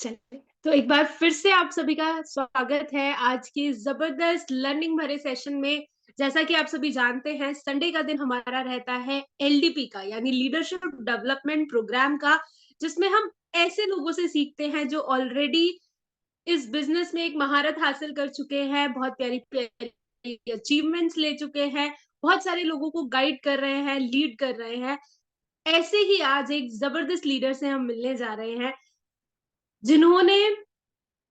चलिए, तो एक बार फिर से आप सभी का स्वागत है आज की जबरदस्त लर्निंग भरे सेशन में। जैसा कि आप सभी जानते हैं, संडे का दिन हमारा रहता है एलडीपी का, यानी लीडरशिप डेवलपमेंट प्रोग्राम का, जिसमें हम ऐसे लोगों से सीखते हैं जो ऑलरेडी इस बिजनेस में एक महारत हासिल कर चुके हैं, बहुत प्यारी प्यारी अचीवमेंट्स ले चुके हैं, बहुत सारे लोगों को गाइड कर रहे हैं, लीड कर रहे हैं। ऐसे ही आज एक जबरदस्त लीडर से हम मिलने जा रहे हैं, जिन्होंने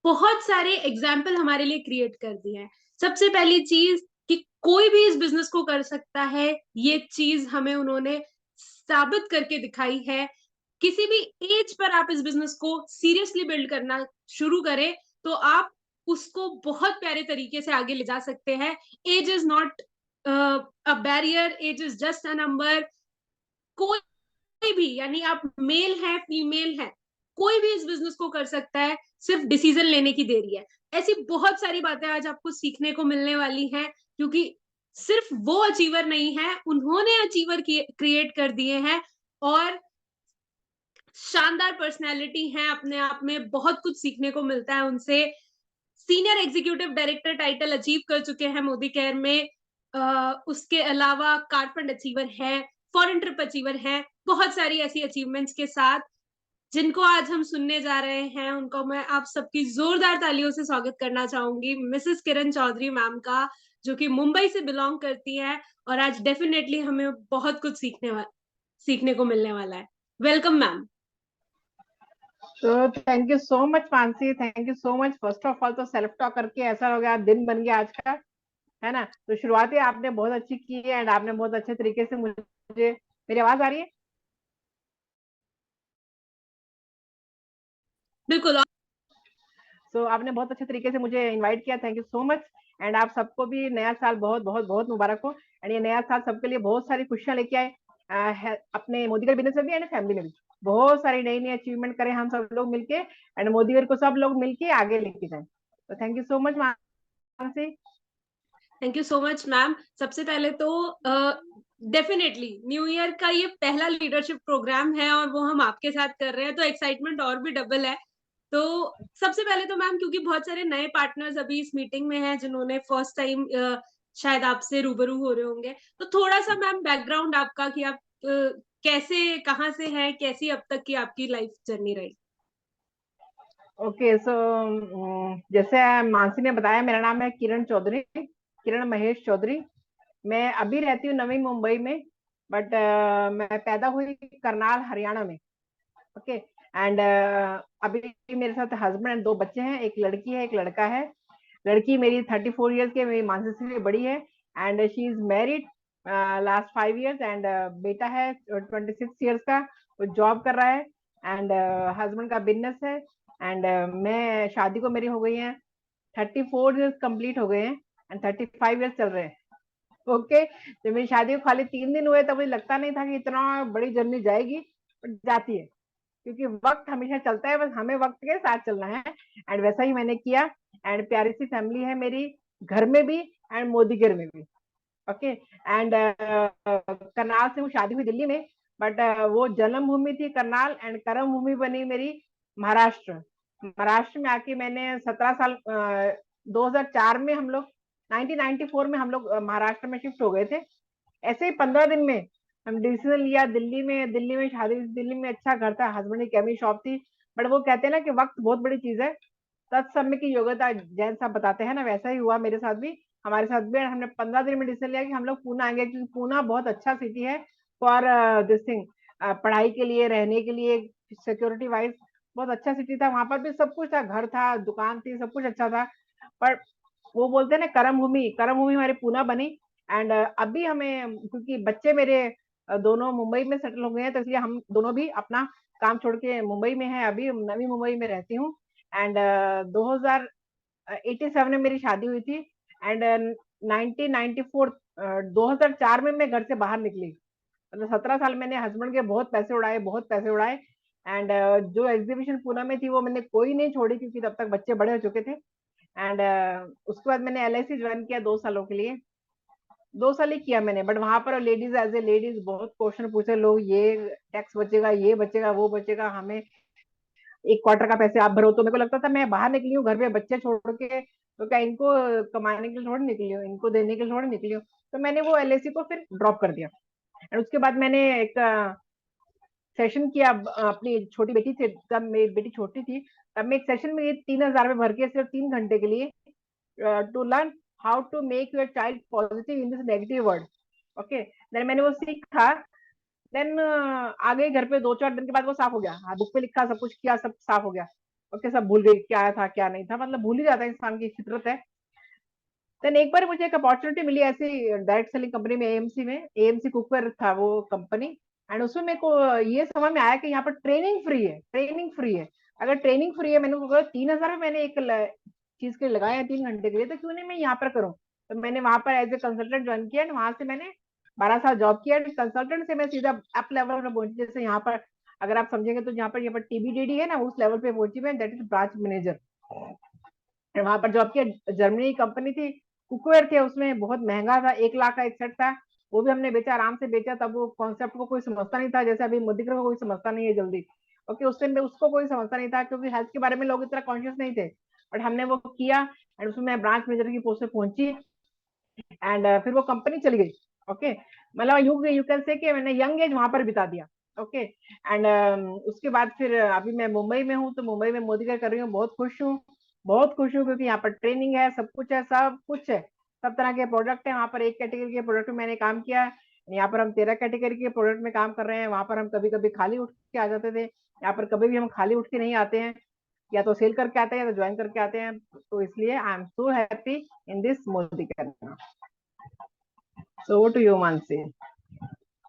बहुत सारे एग्जाम्पल हमारे लिए क्रिएट कर दिए हैं। सबसे पहली चीज कि कोई भी इस बिजनेस को कर सकता है, ये चीज हमें उन्होंने साबित करके दिखाई है। किसी भी एज पर आप इस बिजनेस को सीरियसली बिल्ड करना शुरू करें तो आप उसको बहुत प्यारे तरीके से आगे ले जा सकते हैं। Age is not a barrier, age is just a number. कोई भी, यानी आप मेल है फीमेल है, कोई भी इस बिजनेस को कर सकता है, सिर्फ डिसीजन लेने की देरी है। ऐसी बहुत सारी बातें आज आपको सीखने को मिलने वाली हैं, क्योंकि सिर्फ वो अचीवर नहीं है, उन्होंने अचीवर क्रिएट कर दिए हैं और शानदार पर्सनैलिटी है। अपने आप में बहुत कुछ सीखने को मिलता है उनसे। Senior executive director title achieve कर चुके हैं मोदी केयर में। उसके अलावा कारफंड अचीवर है, फॉरेन ट्रिप अचीवर है, बहुत सारी ऐसी अचीवमेंट्स के साथ जिनको आज हम सुनने जा रहे हैं। उनको मैं आप सबकी जोरदार तालियों से स्वागत करना चाहूंगी, मिसेस किरण चौधरी मैम का, जो कि मुंबई से बिलोंग करती है और आज डेफिनेटली हमें बहुत कुछ सीखने को मिलने वाला है। Welcome ma'am. तो thank you so much Mansi, thank you so much. First of all तो सेल्फ टॉक करके ऐसा हो गया, दिन बन गया आज का, है ना। तो शुरुआत ही आपने बहुत अच्छी की है एंड आपने बहुत अच्छे तरीके से मुझे, मेरी आवाज आ रही है? बिल्कुल। तो आपने बहुत अच्छे तरीके से मुझे इनवाइट किया, thank you so much. And आप सबको भी नया साल बहुत बहुत बहुत मुबारक हो। एंड ये नया साल सबके लिए बहुत सारी खुशियां लेके आए, अपने मोदीगढ़ बिजनेस में भी एंड फैमिली में भी बहुत सारी नई नई अचीवमेंट करें हम सब लोग मिलके, एंड मोदीगढ़ को सब लोग मिलके आगे लेके जाए। तो thank you so much Mansi. Thank you so much ma'am. सबसे पहले तो डेफिनेटली न्यू ईयर का ये पहला लीडरशिप प्रोग्राम है और वो हम आपके साथ कर रहे हैं, तो एक्साइटमेंट और भी डबल है। तो सबसे पहले तो मैम, क्योंकि बहुत सारे नए पार्टनर्स अभी इस मीटिंग में हैं जिन्होंने फर्स्ट टाइम शायद आपसे रूबरू हो रहे होंगे, तो थोड़ा सा मैम बैकग्राउंड आपका कि आप कैसे, कहाँ से हैं, कैसी अब तक की आपकी लाइफ जर्नी रही। ओके सो जैसे मानसी ने बताया, मेरा नाम है किरण चौधरी, किरण महेश चौधरी। मैं अभी रहती हूँ नवी मुंबई में, बट मैं पैदा हुई करनाल हरियाणा में। ओके एंड अभी मेरे साथ हस्बैंड एंड दो बच्चे हैं, एक लड़की है एक लड़का है। लड़की मेरी 34 ईयर्स की है, मेरी मानसी से बड़ी है, and she is married last 5 years. And बेटा है 26 ईयर्स का, वो जॉब कर रहा है, एंड हस्बैंड का बिजनेस है। एंड मैं शादी को मेरी हो गई है 34 ईयर्स कंप्लीट हो गए हैं, एंड 35 ईयर्स चल रहे हैं। ओके जब मेरी शादी को खाली 3 दिन हुए तब मुझे लगता नहीं था कि इतना बड़ी जर्नी जाएगी, बट जाती है, क्योंकि वक्त हमेशा चलता है, बस हमें वक्त के साथ चलना है। एंड वैसा ही मैंने किया। एंड प्यारी सी फैमिली है मेरी, घर में भी एंड मोदीगढ़ में भी। ओके एंड करनाल से वो शादी हुई दिल्ली में, बट वो जन्मभूमि थी करनाल एंड कर्म भूमि बनी मेरी महाराष्ट्र। महाराष्ट्र में आके मैंने 17 साल 2004 में हम लोग 1994 में हम लोग महाराष्ट्र में शिफ्ट हो गए थे। ऐसे ही 15 दिन में हम डिसीजन लिया, दिल्ली में शादी, दिल्ली में अच्छा घर था, हस्बैंड की कैमी शॉप थी। बट वो कहते हैं ना कि वक्त बहुत बड़ी चीज है, तत्समय की योग्यता जैन साहब बताते हैं ना, वैसा ही हुआ मेरे साथ भी, हमारे साथ भी। हमने 15 दिन में डिसीजन लिया कि हम लोग पूना आएंगे, क्योंकि पूना बहुत अच्छा सिटी है फॉर दिस थिंग, पढ़ाई के लिए, रहने के लिए, सिक्योरिटी वाइज बहुत अच्छा सिटी था। वहां पर भी सब कुछ था, घर था, दुकान थी, सब कुछ अच्छा था। पर वो बोलते हैं ना कर्म भूमि हमारी पूना बनी। एंड अभी हमें, क्योंकि बच्चे मेरे दोनों मुंबई में सेटल हो गए हैं, तो इसलिए हम दोनों भी अपना काम छोड़ के मुंबई में है, अभी नवी मुंबई में रहती हूँ। एंड 2087 में मेरी शादी हुई थी, एंड 1994 2004 में मैं घर से बाहर निकली। मतलब 17 साल मैंने हस्बैंड के बहुत पैसे उड़ाए, बहुत पैसे उड़ाए। एंड जो एग्जीबिशन पूना में थी वो मैंने कोई नहीं छोड़ी, क्योंकि तब तक बच्चे बड़े हो चुके थे। एंड उसके बाद मैंने LIC ज्वाइन किया 2 सालों के लिए, 2 साल ही किया मैंने। बट वहां पर लेडीज, एज ए लेडीज बहुत क्वेश्चन पूछे लोग, ये टैक्स बचेगा, ये बचेगा, वो बचेगा, हमें एक क्वार्टर का पैसे आप भरो। तो मेरे को लगता था मैं बाहर निकली हूँ घर पे बच्चे छोड़ के, तो क्या इनको कमाने के लिए थोड़ी निकली हूँ, इनको देने के लिए थोड़ी निकली हूँ। तो मैंने वो एलआईसी को फिर ड्रॉप कर दिया। और उसके बाद मैंने एक सेशन किया अपनी छोटी बेटी से, तब मेरी बेटी छोटी थी, तब मैं एक सेशन में 3,000 रुपये भर के सिर्फ 3 घंटे के लिए to learn how to make your child positive in this negative word. Okay, then मैंने वो सीखा। देन आ गई घर पे, 2-4 दिन के बाद वो साफ हो गया। हाँ, बुक पे लिखा, सब कुछ किया, सब साफ हो गया। ओके, सब भूल गई क्या था क्या नहीं था, मतलब भूल ही जाता है, इंसान की फितरत है। देन एक बार मुझे एक अपॉर्चुनिटी मिली ऐसी डायरेक्ट सेलिंग कंपनी में, एएमसी में, एएमसी कुकवेयर था वो कंपनी। एंड उसमें मेरे को ये समझ में आया कि यहाँ पर ट्रेनिंग फ्री है, ट्रेनिंग फ्री है। अगर ट्रेनिंग फ्री है, मैंने को 3,000 मैंने एक चीज के लिए लगाया है 3 घंटे के लिए, तो क्यों नहीं मैं यहाँ पर करूँ। तो मैंने वहां पर एज ए कंसल्टेंट ज्वाइन किया, वहां से मैंने 12 साल जॉब किया। कंसल्टेंट से मैं सीधा अप लेवल पर पहुंची, जैसे यहाँ पर अगर आप समझेंगे तो यहाँ पर टीबीडीडी है ना, उस लेवल पे पहुंची मैं, दैट इज ब्रांच मैनेजर। वहां पर जॉब किया, जर्मनी की कंपनी थी, कुकवेयर थे, उसमें बहुत महंगा था, 1 लाख का एक सेट था। वो भी हमने बेचा, आराम से बेचा। तब वो कॉन्सेप्ट को कोई समझता नहीं था, जैसे अभी मोदीकर को कोई समझता नहीं है जल्दी। ओके, उस टाइम में उसको कोई समझता नहीं था, क्योंकि हेल्थ के बारे में लोग इतना कॉन्शियस नहीं थे। बट हमने वो किया, एंड उसमें मैं ब्रांच मैनेजर की पोस्ट पे पहुंची। एंड फिर वो कंपनी चली गई। ओके, मतलब यू कैन से कि मैंने यंग एज वहां पर बिता दिया। ओके, एंड उसके बाद फिर अभी मैं मुंबई में हूँ, तो मुंबई में मोदी का कर रही हूँ, बहुत खुश हूँ। बहुत खुश हूँ, क्योंकि यहाँ पर ट्रेनिंग है, सब कुछ है, सब कुछ है, सब तरह के प्रोडक्ट है। वहाँ पर एक कैटेगरी के प्रोडक्ट में मैंने काम किया, यहाँ पर हम 13 कैटेगरी के प्रोडक्ट में काम कर रहे हैं। वहां पर हम कभी कभी खाली उठ के आ जाते थे, यहाँ पर कभी भी हम खाली उठ के नहीं आते हैं, या तो सेल करके आते हैं या तो ज्वाइन करके आते हैं। तो इसलिए I am so happy in this Modi करना। So over to you, Mansi.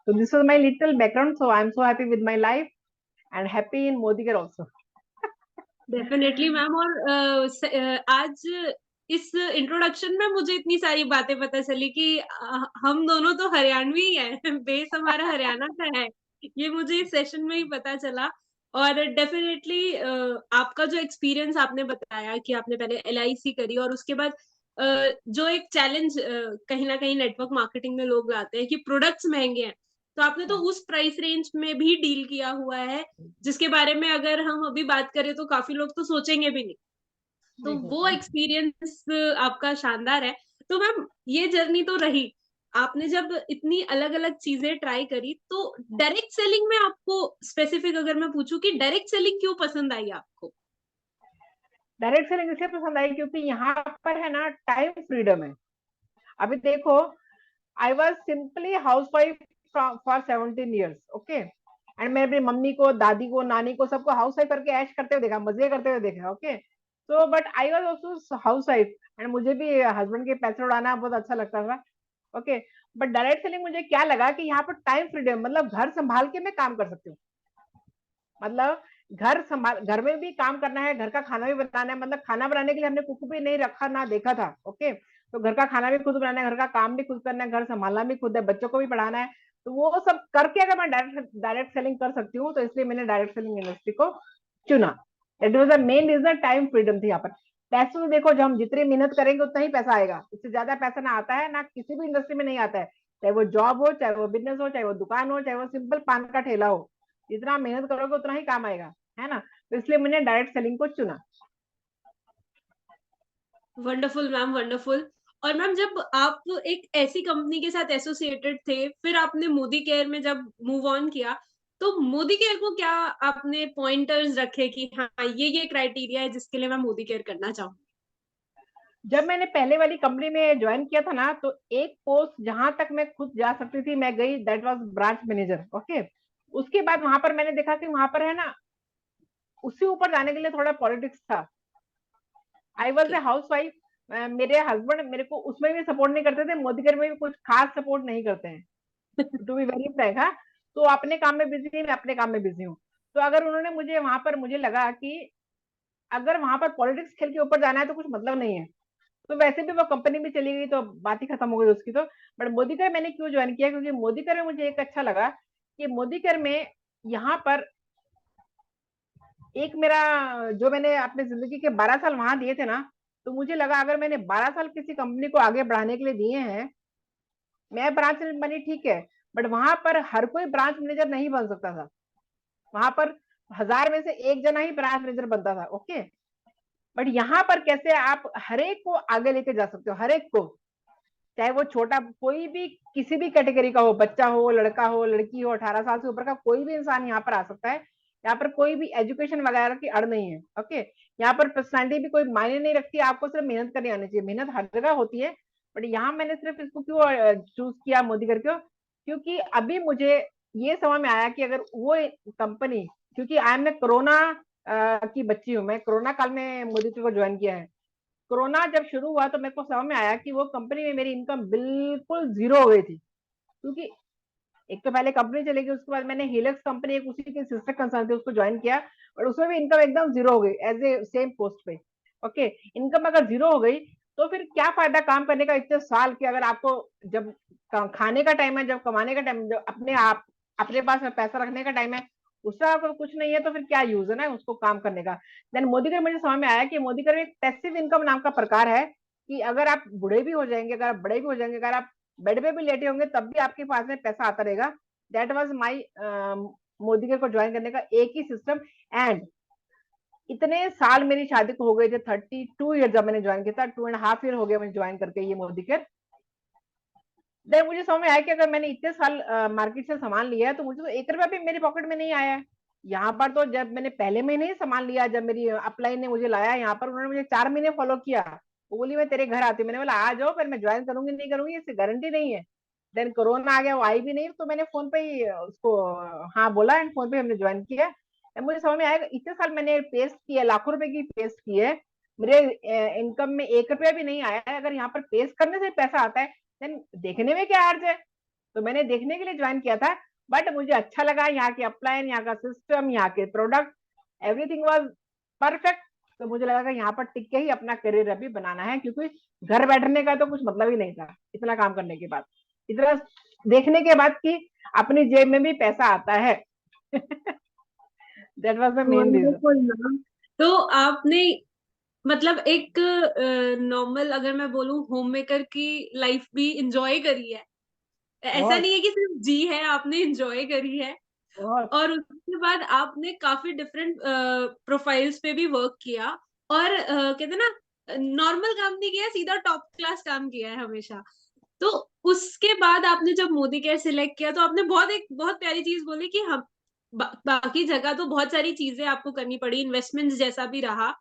So this was my little background. So I'm so happy with my life and happy in Modigar also. Definitely ma'am. और आज इस introduction में मुझे इतनी सारी बातें पता चली कि हम दोनों तो हरियाणवी ही हैं। बेस हमारा हरियाणा का है, ये मुझे इस सेशन में ही पता चला। और डेफिनेटली आपका जो एक्सपीरियंस आपने बताया कि आपने पहले एलआईसी करी और उसके बाद जो एक चैलेंज कहीं ना कहीं नेटवर्क मार्केटिंग में लोग लाते हैं कि प्रोडक्ट्स महंगे हैं, तो आपने तो उस प्राइस रेंज में भी डील किया हुआ है, जिसके बारे में अगर हम अभी बात करें तो काफी लोग तो सोचेंगे भी नहीं। तो वो एक्सपीरियंस आपका शानदार है। तो मैम, ये जर्नी तो रही, आपने जब इतनी अलग अलग चीजें ट्राई करी, तो डायरेक्ट सेलिंग में आपको स्पेसिफिक अगर मैं पूछूं कि डायरेक्ट सेलिंग क्यों पसंद आई आपको? डायरेक्ट सेलिंग इसलिए पसंद आई क्योंकि यहाँ पर है ना टाइम फ्रीडम है। अभी देखो, I was simply house wife for 17 years। Okay, and मैं अपनी मम्मी को, दादी को, नानी को, सबको हाउस वाइफ करके ऐश करते हुए देखा, मजे करते हुए देखा। Okay, so but I was also house wife, and मुझे भी हस्बैंड के पैसे उड़ाना बहुत अच्छा लगता था। ओके, बट डायरेक्ट सेलिंग मुझे क्या लगा कि यहाँ पर टाइम फ्रीडम, मतलब घर संभाल के मैं काम कर सकती हूँ। मतलब घर संभाल, घर में भी काम करना है, घर का खाना भी बनाना है। मतलब खाना बनाने के लिए हमने कुक भी नहीं रखा, ना देखा था। ओके, तो घर का खाना भी खुद बनाना है, घर का काम भी खुद करना है, घर संभालना भी खुद है, बच्चों को भी पढ़ाना है। तो वो सब करके अगर मैं डायरेक्ट सेलिंग कर सकती हूँ, तो इसलिए मैंने डायरेक्ट सेलिंग इंडस्ट्री को चुना। That was the main reason, time freedom थी यहाँ पर। पैसे तो देखो, जब हम जितनी मेहनत करेंगे उतना ही पैसा आएगा, इससे ज्यादा पैसा ना आता है, ना किसी भी इंडस्ट्री में नहीं आता है। चाहे वो जॉब हो, चाहे वो बिजनेस हो, चाहे वो दुकान हो, चाहे वो सिंपल पान का ठेला हो, जितना मेहनत करोगे उतना ही काम आएगा, है ना। तो इसलिए मैंने डायरेक्ट सेलिंग को चुना। Wonderful ma'am, wonderful. और मैम, जब आप एक ऐसी कंपनी के साथ एसोसिएटेड थे, फिर आपने मोदी केयर में जब मूव ऑन किया, तो मोदी केयर को क्या आपने पॉइंटर्स रखे कि हाँ, ये क्राइटेरिया है जिसके लिए मैं मोदी केयर करना चाहूँ? जब मैंने पहले वाली कंपनी में ज्वाइन किया था ना, तो एक पोस्ट जहां तक मैं खुद जा सकती थी मैं गई, that was branch manager. Okay, उसके बाद वहां पर मैंने देखा कि वहां पर है ना, उससे ऊपर जाने के लिए थोड़ा पॉलिटिक्स था। I was a Okay. House wife, मेरे हस्बैंड मेरे को उसमें भी सपोर्ट नहीं करते थे, मोदी केयर में भी कुछ खास सपोर्ट नहीं करते हैं, टू बी वेरी फ्रैंक। हाँ, तो अपने काम में बिजी, मैं अपने काम में बिजी हूँ। तो अगर उन्होंने मुझे वहां पर, मुझे लगा कि अगर वहां पर पॉलिटिक्स खेल के ऊपर जाना है तो कुछ मतलब नहीं है, तो वैसे भी वो कंपनी भी चली गई, तो बात ही खत्म हो गई उसकी। तो बट मोदीकर मैंने क्यों ज्वाइन किया, क्योंकि मोदीकर में मुझे एक अच्छा लगा कि मोदीकर में यहाँ पर एक मेरा, जो मैंने अपने जिंदगी के 12 साल वहां दिए थे ना, तो मुझे लगा अगर मैंने 12 साल किसी कंपनी को आगे बढ़ाने के लिए दिए हैं, मैं ब्रांच मैनेजर बनी ठीक है, बट वहां पर हर कोई ब्रांच मैनेजर नहीं बन सकता था। वहां पर 1000 में से एक जना ही ब्रांच मैनेजर बनता था। ओके, बट यहाँ पर कैसे आप हर एक को आगे लेके जा सकते हो, हर एक को, चाहे वो छोटा कोई भी किसी भी कैटेगरी का हो, बच्चा हो, लड़का हो, लड़की हो, 18 साल से ऊपर का कोई भी इंसान यहाँ पर आ सकता है। यहाँ पर कोई भी एजुकेशन वगैरह की अड़ नहीं है। ओके, यहाँ पर पर्सनैलिटी भी कोई मायने नहीं रखती, आपको सिर्फ मेहनत करनी आनी चाहिए। मेहनत हर जगह होती है, बट यहाँ मैंने सिर्फ इसको क्यों चूज किया मोदी करके, क्योंकि अभी मुझे ये समझ में आया कि अगर वो कंपनी, क्योंकि आई एम ने कोरोना की बच्ची हूँ, मैं कोरोना काल में मोदी को ज्वाइन किया है। कोरोना जब शुरू हुआ तो मेरे को समझ में आया कि वो कंपनी में मेरी इनकम बिल्कुल जीरो हो गई थी, क्योंकि एक तो पहले कंपनी चली गई, उसके बाद मैंने हिलेक्स कंपनी, एक उसी के सिस्टर कंसर्न थी, उसको ज्वाइन किया, और उसमें भी इनकम एकदम जीरो हो गई एज ए सेम पोस्ट पे। ओके, इनकम अगर जीरो हो गई तो फिर क्या फायदा काम करने का इतने साल के, अगर आपको जब खाने का टाइम है, जब कमाने का टाइम, जब अपने आप अपने पास पैसा रखने का टाइम है, उसका अगर कुछ नहीं है तो फिर क्या यूज है ना उसको काम करने का। देन मोदी का मुझे समझ में आया कि मोदी का एक पैसिव इनकम नाम का प्रकार है, कि अगर आप बूढ़े भी हो जाएंगे, अगर आप बड़े भी हो जाएंगे, अगर आप बेड पे भी लेटे होंगे तब भी आपके पास में पैसा आता रहेगा। दैट वाज माई मोदी के को ज्वाइन करने का एक ही सिस्टम। एंड इतने साल मेरी शादी को हो गए थे, 32 ईयर जब मैंने ज्वाइन किया था, 2.5 ईयर हो गया मुझे ज्वाइन करके ये मोदी के। देन मुझे समझ में आया कि अगर मैंने इतने साल मार्केट से सामान लिया है तो मुझे तो 1 रुपया भी मेरी पॉकेट में नहीं आया है। यहाँ पर तो जब मैंने पहले महीने ही सामान लिया, जब मेरी अपलाइन ने मुझे लाया यहाँ पर, उन्होंने मुझे 4 महीने फॉलो किया। वो बोली मैं तेरे घर आती हूँ, मैंने बोला आ जाओ, फिर मैं ज्वाइन करूंगी नहीं करूंगी इसकी गारंटी नहीं है। देन कोरोना आ गया, वो आई भी नहीं, तो मैंने फोन पे ही उसको हाँ बोला, एंड फोन पे हमने ज्वाइन किया। मुझे समझ में आया इतने साल मैंने पेस्ट किया, लाखों रुपए की पेस्ट की है, मेरे इनकम में 1 रुपया भी नहीं आया है। अगर यहाँ पर पेस्ट करने से पैसा आता है, देन देखने में क्या अर्ज है। तो मैंने देखने के लिए ज्वाइन किया था, बट मुझे अच्छा लगा यहाँ के अपलाइन, यहाँ का सिस्टम, यहाँ के प्रोडक्ट, एवरीथिंग वाज परफेक्ट। तो मुझे लगा कि यहाँ पर टिक के ही अपना करियर अभी बनाना है, क्योंकि घर बैठने का तो कुछ मतलब ही नहीं था इतना काम करने के बाद, इतना देखने के बाद कि अपनी जेब में भी पैसा आता है। That was the main reason. Wonderful ma'am. तो आपने मतलब एक नॉर्मल अगर मैं बोलूं होम मेकर की लाइफ भी इंजॉय करी है। ऐसा बहुत नहीं है कि सिर्फ जी है, आपने इंजॉय करी है। बहुत। और उसके बाद आपने काफी डिफरेंट प्रोफाइल्स पे भी वर्क किया। और कहते हैं ना, नॉर्मल काम नहीं किया, सीधा टॉप क्लास काम किया है हमेशा। तो उसके बाद आपने जब मोदी केयर सिलेक्ट किया तो आपने एक बहुत प्यारी चीज बोली कि हम बाकी जगह तो बहुत सारी चीजें आपको करनी पड़ी, इन्वेस्टमेंट्स जैसा भी रहा,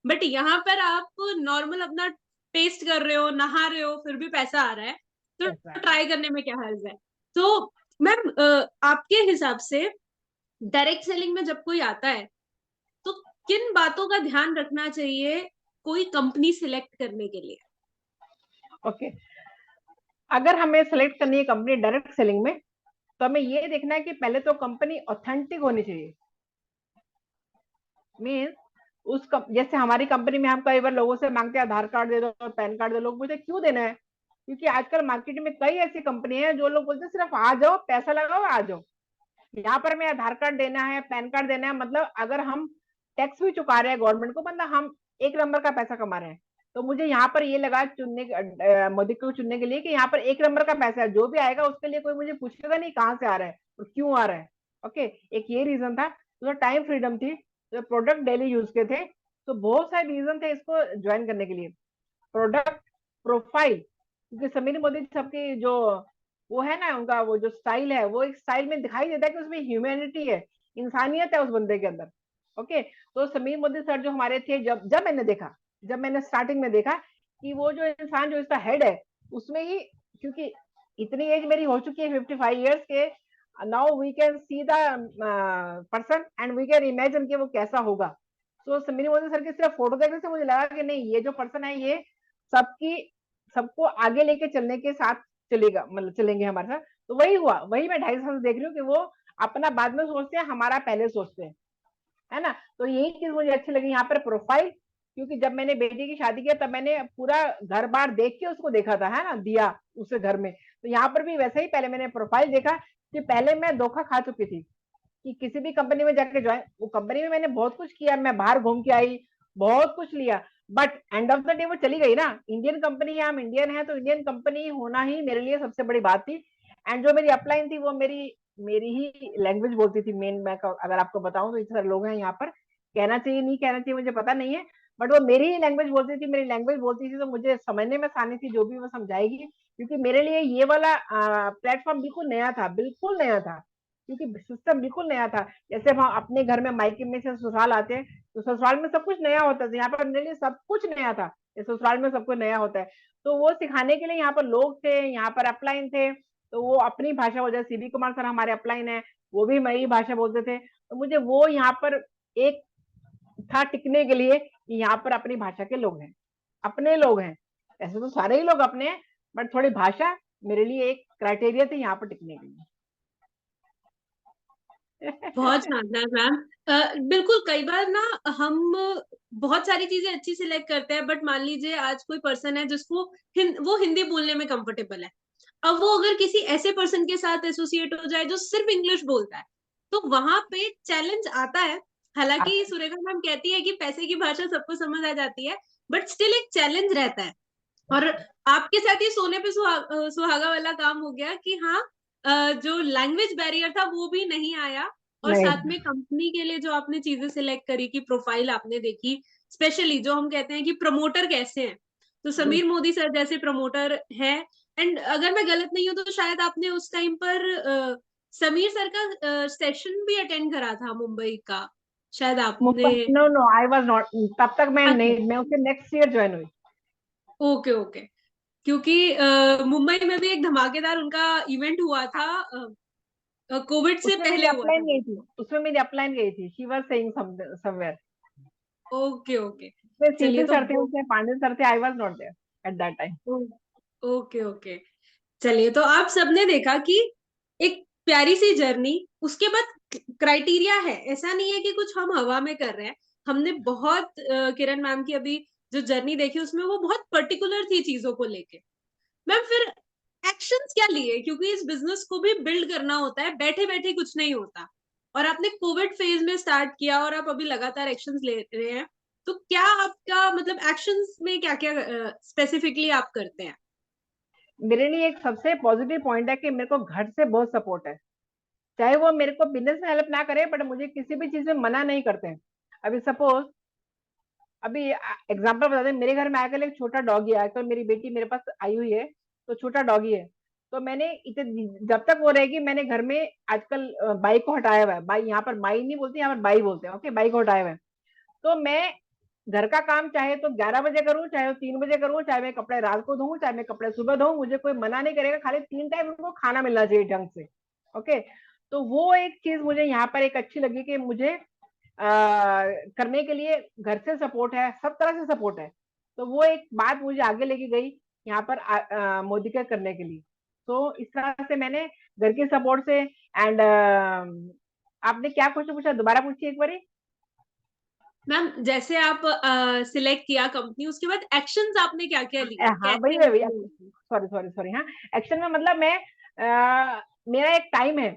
बट यहाँ पर आप नॉर्मल अपना टेस्ट कर रहे हो, नहा रहे हो, फिर भी पैसा आ रहा है, तो एग्जैक्टली। ट्राई करने में क्या हर्ज है। तो मैम, आपके हिसाब से डायरेक्ट सेलिंग में जब कोई आता है तो किन बातों का ध्यान रखना चाहिए कोई कंपनी सिलेक्ट करने के लिए? ओके, अगर हमें सेलेक्ट करनी है कंपनी डायरेक्ट सेलिंग में, तो हमें ये देखना है कि पहले तो कंपनी ऑथेंटिक होनी चाहिए। मीन्स जैसे हमारी कंपनी में हम कई बार लोगों से मांगते हैं आधार कार्ड दे दो और पैन कार्ड दे, लोग मुझे क्यों देना है, क्योंकि आजकल मार्केट में कई ऐसी कंपनी है जो लोग बोलते हैं सिर्फ आ जाओ, पैसा लगाओ, आ जाओ। यहाँ पर मैं आधार कार्ड देना है, पैन कार्ड देना है, मतलब अगर हम टैक्स भी चुका रहे हैं गवर्नमेंट को, मतलब हम एक नंबर का पैसा कमा रहे हैं। तो मुझे यहाँ पर ये लगा मोदी को चुनने के लिए कि यहाँ पर एक नंबर का पैसा है, जो भी आएगा उसके लिए कोई मुझे पूछेगा नहीं कहाँ से आ रहा है और क्यों आ रहा है। ओके, एक ये रीजन था। तो टाइम फ्रीडम थी, तो प्रोडक्ट डेली यूज के थे, तो बहुत सारे रीजन थे इसको ज्वाइन करने के लिए। प्रोडक्ट, प्रोफाइल, क्योंकि समीर मोदी सबकी जो वो है ना, उनका वो जो स्टाइल है, वो एक स्टाइल में दिखाई देता है कि उसमें ह्यूमैनिटी है, इंसानियत है उस बंदे के अंदर। ओके, तो समीर मोदी सर जो हमारे थे, जब जब मैंने देखा, जब मैंने स्टार्टिंग में देखा कि वो जो इंसान जो इसका हेड है उसमें ही, क्योंकि इतनी एज मेरी हो चुकी है 55 ईयर्स के, now we can see the person and we can imagine कि वो कैसा होगा। तो समीर मोदी सर की सिर्फ फोटो देखने से मुझे लगा कि नहीं, ये जो पर्सन है ये सबकी सबको आगे लेके चलने के साथ चलेगा, मतलब चलेंगे हमारे साथ। तो वही हुआ, वही मैं 2.5 साल से देख रही हूँ कि वो अपना बाद में सोचते हैं, हमारा पहले सोचते हैं, है ना। तो यही चीज मुझे अच्छी लगी यहाँ पर, प्रोफाइल, क्योंकि जब मैंने बेटी की शादी किया तब मैंने पूरा घर बार देख के उसको देखा था, है ना, दिया उसे घर में। तो यहाँ पर भी वैसे ही पहले मैंने प्रोफाइल देखा, कि पहले मैं धोखा खा चुकी थी कि किसी भी कंपनी में जाके ज्वाइन, वो कंपनी में मैंने बहुत कुछ किया, मैं बाहर घूम के आई, बहुत कुछ लिया, but end of the day वो चली गई ना। इंडियन कंपनी है, हम इंडियन है, तो इंडियन कंपनी होना ही मेरे लिए सबसे बड़ी बात थी। एंड जो मेरी अपलाइन थी वो मेरी मेरी ही लैंग्वेज बोलती थी मेन। मैं अगर आपको बताऊं तो इतने सारे लोग हैं यहाँ पर, कहना चाहिए नहीं कहना चाहिए मुझे पता नहीं है, बट वो मेरी ही लैंग्वेज बोलती थी, मेरी लैंग्वेज बोलती थी, तो मुझे समझने में आसानी थी जो भी वो समझाएगी। क्योंकि मेरे लिए ये वाला प्लेटफॉर्म बिल्कुल नया था, बिल्कुल नया था, क्योंकि सिस्टम बिल्कुल नया था। जैसे हम अपने घर में मायके में से ससुराल आते हैं, तो ससुराल में सब कुछ नया होता था, यहाँ पर मेरे लिए सब कुछ नया था। ससुराल में सब कुछ नया होता है, तो वो सिखाने के लिए यहाँ पर लोग थे, यहाँ पर अपलाइन थे, तो वो अपनी भाषा हो, जैसे सीबी कुमार सर हमारे अपलाइन है, वो भी मई भाषा बोलते थे, तो मुझे वो यहाँ पर एक था टिकने के लिए कि यहाँ पर अपनी भाषा के लोग हैं, अपने लोग हैं। ऐसे तो सारे ही लोग अपने हैं, बट थोड़ी भाषा मेरे लिए एक क्राइटेरिया थी यहाँ पर टिकने के बहुत लिए। शानदार मैम। बिल्कुल, कई बार ना हम बहुत सारी चीजें अच्छी सिलेक्ट करते हैं, बट मान लीजिए आज कोई पर्सन है जिसको वो हिंदी बोलने में कंफर्टेबल है। अब वो अगर किसी ऐसे पर्सन के साथ एसोसिएट हो जाए जो सिर्फ इंग्लिश बोलता है, तो वहां पे चैलेंज आता है। हालांकि सुरेखा मैम कहती है कि पैसे की भाषा सबको समझ आ जाती है, बट स्टिल एक चैलेंज रहता है। और आपके साथ ये सोने पे सुहागा वाला काम हो गया कि हाँ, जो लैंग्वेज बैरियर था वो भी नहीं आया। और नहीं, साथ में कंपनी के लिए जो आपने चीजें सिलेक्ट करी, की प्रोफाइल आपने देखी, स्पेशली जो हम कहते हैं कि प्रमोटर कैसे हैं, तो समीर मोदी सर जैसे प्रमोटर है। एंड अगर मैं गलत नहीं हूँ तो शायद आपने उस टाइम पर समीर सर का सेशन भी अटेंड करा था मुंबई का, शायद आपने। Mumbai, no no, I was not, तब तक मैं अच्छा, नहीं, मैं उसके नेक्स्ट ईयर ज्वाइन हुई। Okay okay. क्योंकि मुंबई में भी एक धमाकेदार उनका इवेंट हुआ था, कोविड से उसमें मेरी पहले हुआ था अपलाइन वो। गई थी, उसमें मेरी अपलाइन गई थी, she was saying somewhere. Okay okay. उसमें चलिए सीपी तो सर थे, उसमें पांडे सर थे, I was not there at that time. Okay okay. चलिए तो आप सबने देखा कि एक प्यारी सी जर्नी, उसके बाद क्राइटेरिया है, ऐसा नहीं है कि कुछ हम हवा में कर रहे हैं। हमने बहुत किरण मैम की अभी जो जर्नी देखी उसमें वो बहुत पर्टिकुलर थी चीजों को लेके। मैम फिर एक्शंस क्या लिए, क्योंकि इस बिजनेस को भी बिल्ड करना होता है, बैठे बैठे कुछ नहीं होता। और आपने कोविड फेज में स्टार्ट किया और आप अभी लगातार एक्शंस ले रहे हैं, तो क्या आपका मतलब एक्शंस में क्या क्या स्पेसिफिकली आप करते हैं? मेरे लिए एक सबसे पॉजिटिव पॉइंट है कि मेरे को घर से बहुत सपोर्ट है। चाहे वो मेरे को बिजनेस में हेल्प ना करे, बट मुझे किसी भी चीज में मना नहीं करते हैं। अभी सपोज, अभी एग्जांपल बता दें, मेरे घर में आकर एक छोटा डॉगी है, आजकल मेरी बेटी मेरे पास आई हुई है, तो छोटा डॉगी है। तो मैंने इतने, जब तक वो रहेगी, मैंने घर में आजकल बाई को हटाया हुआ है। बाई यहाँ पर माई नहीं बोलती, यहाँ पर बाई बोलते हैं, ओके, बाई को हटाया हुआ है। तो मैं घर का काम चाहे तो 11 बजे करूँ, चाहे तो 3 बजे करूँ, चाहे मैं कपड़े रात को धोऊं, चाहे मैं कपड़े सुबह धोऊं, मुझे कोई मना नहीं करेगा। खाली 3 टाइम उनको खाना मिलना चाहिए ढंग से। ओके, तो वो एक चीज मुझे यहाँ पर एक अच्छी लगी कि मुझे करने के लिए घर से सपोर्ट है, सब तरह से सपोर्ट है। तो वो एक बात मुझे आगे लेके गई यहाँ पर मोदी का करने के लिए। तो इस तरह से मैंने घर के सपोर्ट से एंड आपने क्या क्वेश्चन पूछा, दोबारा पूछिए एक बारी। मैम जैसे आप सिलेक्ट किया कंपनी, उसके बाद एक्शंस आपने क्या क्या लिए, हाँ, वही कैसे वही, लिए? सॉरी सॉरी सॉरी, हाँ। एक्शन में मतलब मैं मेरा एक टाइम है,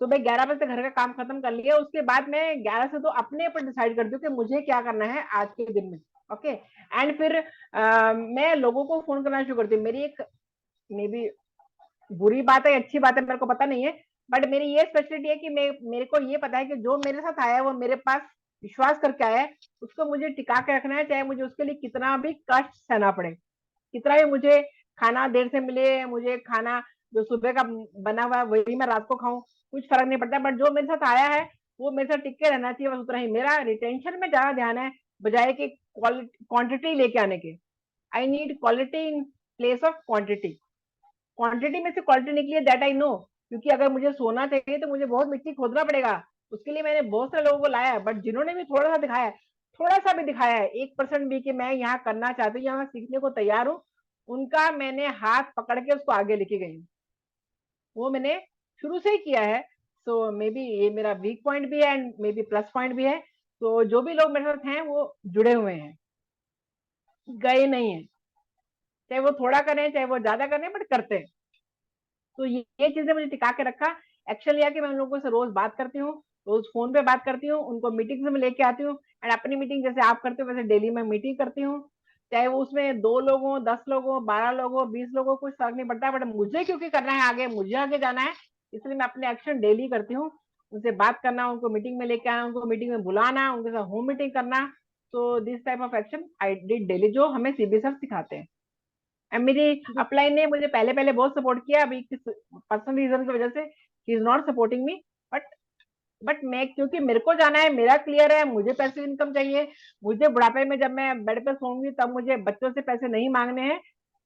सुबह 11 बजे से घर का काम खत्म कर लिया, उसके बाद मैं 11 से तो अपने ऊपर डिसाइड करती हूँ कि मुझे क्या करना है आज के दिन में। ओके, एंड फिर मैं लोगों को फोन करना शुरू करती हूँ। मेरी एक, मे बी बुरी बात है अच्छी बात है मेरे को पता नहीं है, बट मेरी ये स्पेशलिटी है कि मेरे को ये पता है कि जो मेरे साथ आया है वो मेरे पास विश्वास करके आया है, उसको मुझे टिका के रखना है, चाहे मुझे उसके लिए कितना भी कष्ट सहना पड़े, कितना भी मुझे खाना देर से मिले, मुझे खाना जो सुबह का बना हुआ है वही मैं रात को खाऊं, कुछ फर्क नहीं पड़ता। बट जो मेरे साथ आया है वो मेरे साथ टिक के रहना चाहिए, बस उतना ही। मेरा रिटेंशन में ज्यादा ध्यान है बजाय कि क्वांटिटी लेके आने के। I need quality in place of quantity. Quantity में से क्वालिटी निकली है, दैट आई नो। क्योंकि अगर मुझे सोना चाहिए तो मुझे बहुत मिट्टी खोदना पड़ेगा, उसके लिए मैंने बहुत सारे लोगों को लाया है, बट जिन्होंने भी थोड़ा सा दिखाया है, थोड़ा सा भी दिखाया है, 1% भी कि मैं यहाँ करना चाहती हूँ, यहाँ सीखने को तैयार हूँ, उनका मैंने हाथ पकड़ के उसको आगे लेके गई हूँ। वो मैंने शुरू से ही किया है। सो मे बी ये मेरा वीक पॉइंट भी है and may be plus point भी है। तो जो भी लोग मेरे साथ हैं वो जुड़े हुए हैं, गए नहीं है, चाहे वो थोड़ा करें चाहे वो ज्यादा करें, बट करते हैं। तो ये चीजें मुझे टिका के रखा। एक्शन लिया कि मैं उन लोगों से रोज बात करती हूँ, रोज फोन पे बात करती हूँ, उनको मीटिंग्स में लेके आती हूँ, एंड अपनी मीटिंग जैसे आप करते हो वैसे डेली में मीटिंग करती हूँ। चाहे वो उसमें 2 लोग हो, 10 लोग हो, 12 लोग हो, 20 लोग हो, कुछ फर्क नहीं पड़ता, बट मुझे क्योंकि करना है आगे, मुझे आगे जाना है, इसलिए मैं अपने एक्शन डेली करती हूँ। उनसे बात करना, उनको मीटिंग में लेके आना, उनको मीटिंग में बुलाना, उनके साथ होम मीटिंग करना। तो this type of action I did daily, जो हमें सीबी सर सिखाते हैं। मेरी अपलाइन ने मुझे पहले पहले बहुत सपोर्ट किया, अभी किस पर्सनल रीजन की वजह से he is not supporting me. But मैं, क्योंकि मेरे को जाना है, मेरा क्लियर है, मुझे पैसे इनकम चाहिए। मुझे बुढ़ापे में जब मैं बेड पे सोऊंगी तब मुझे बच्चों से पैसे नहीं मांगने हैं।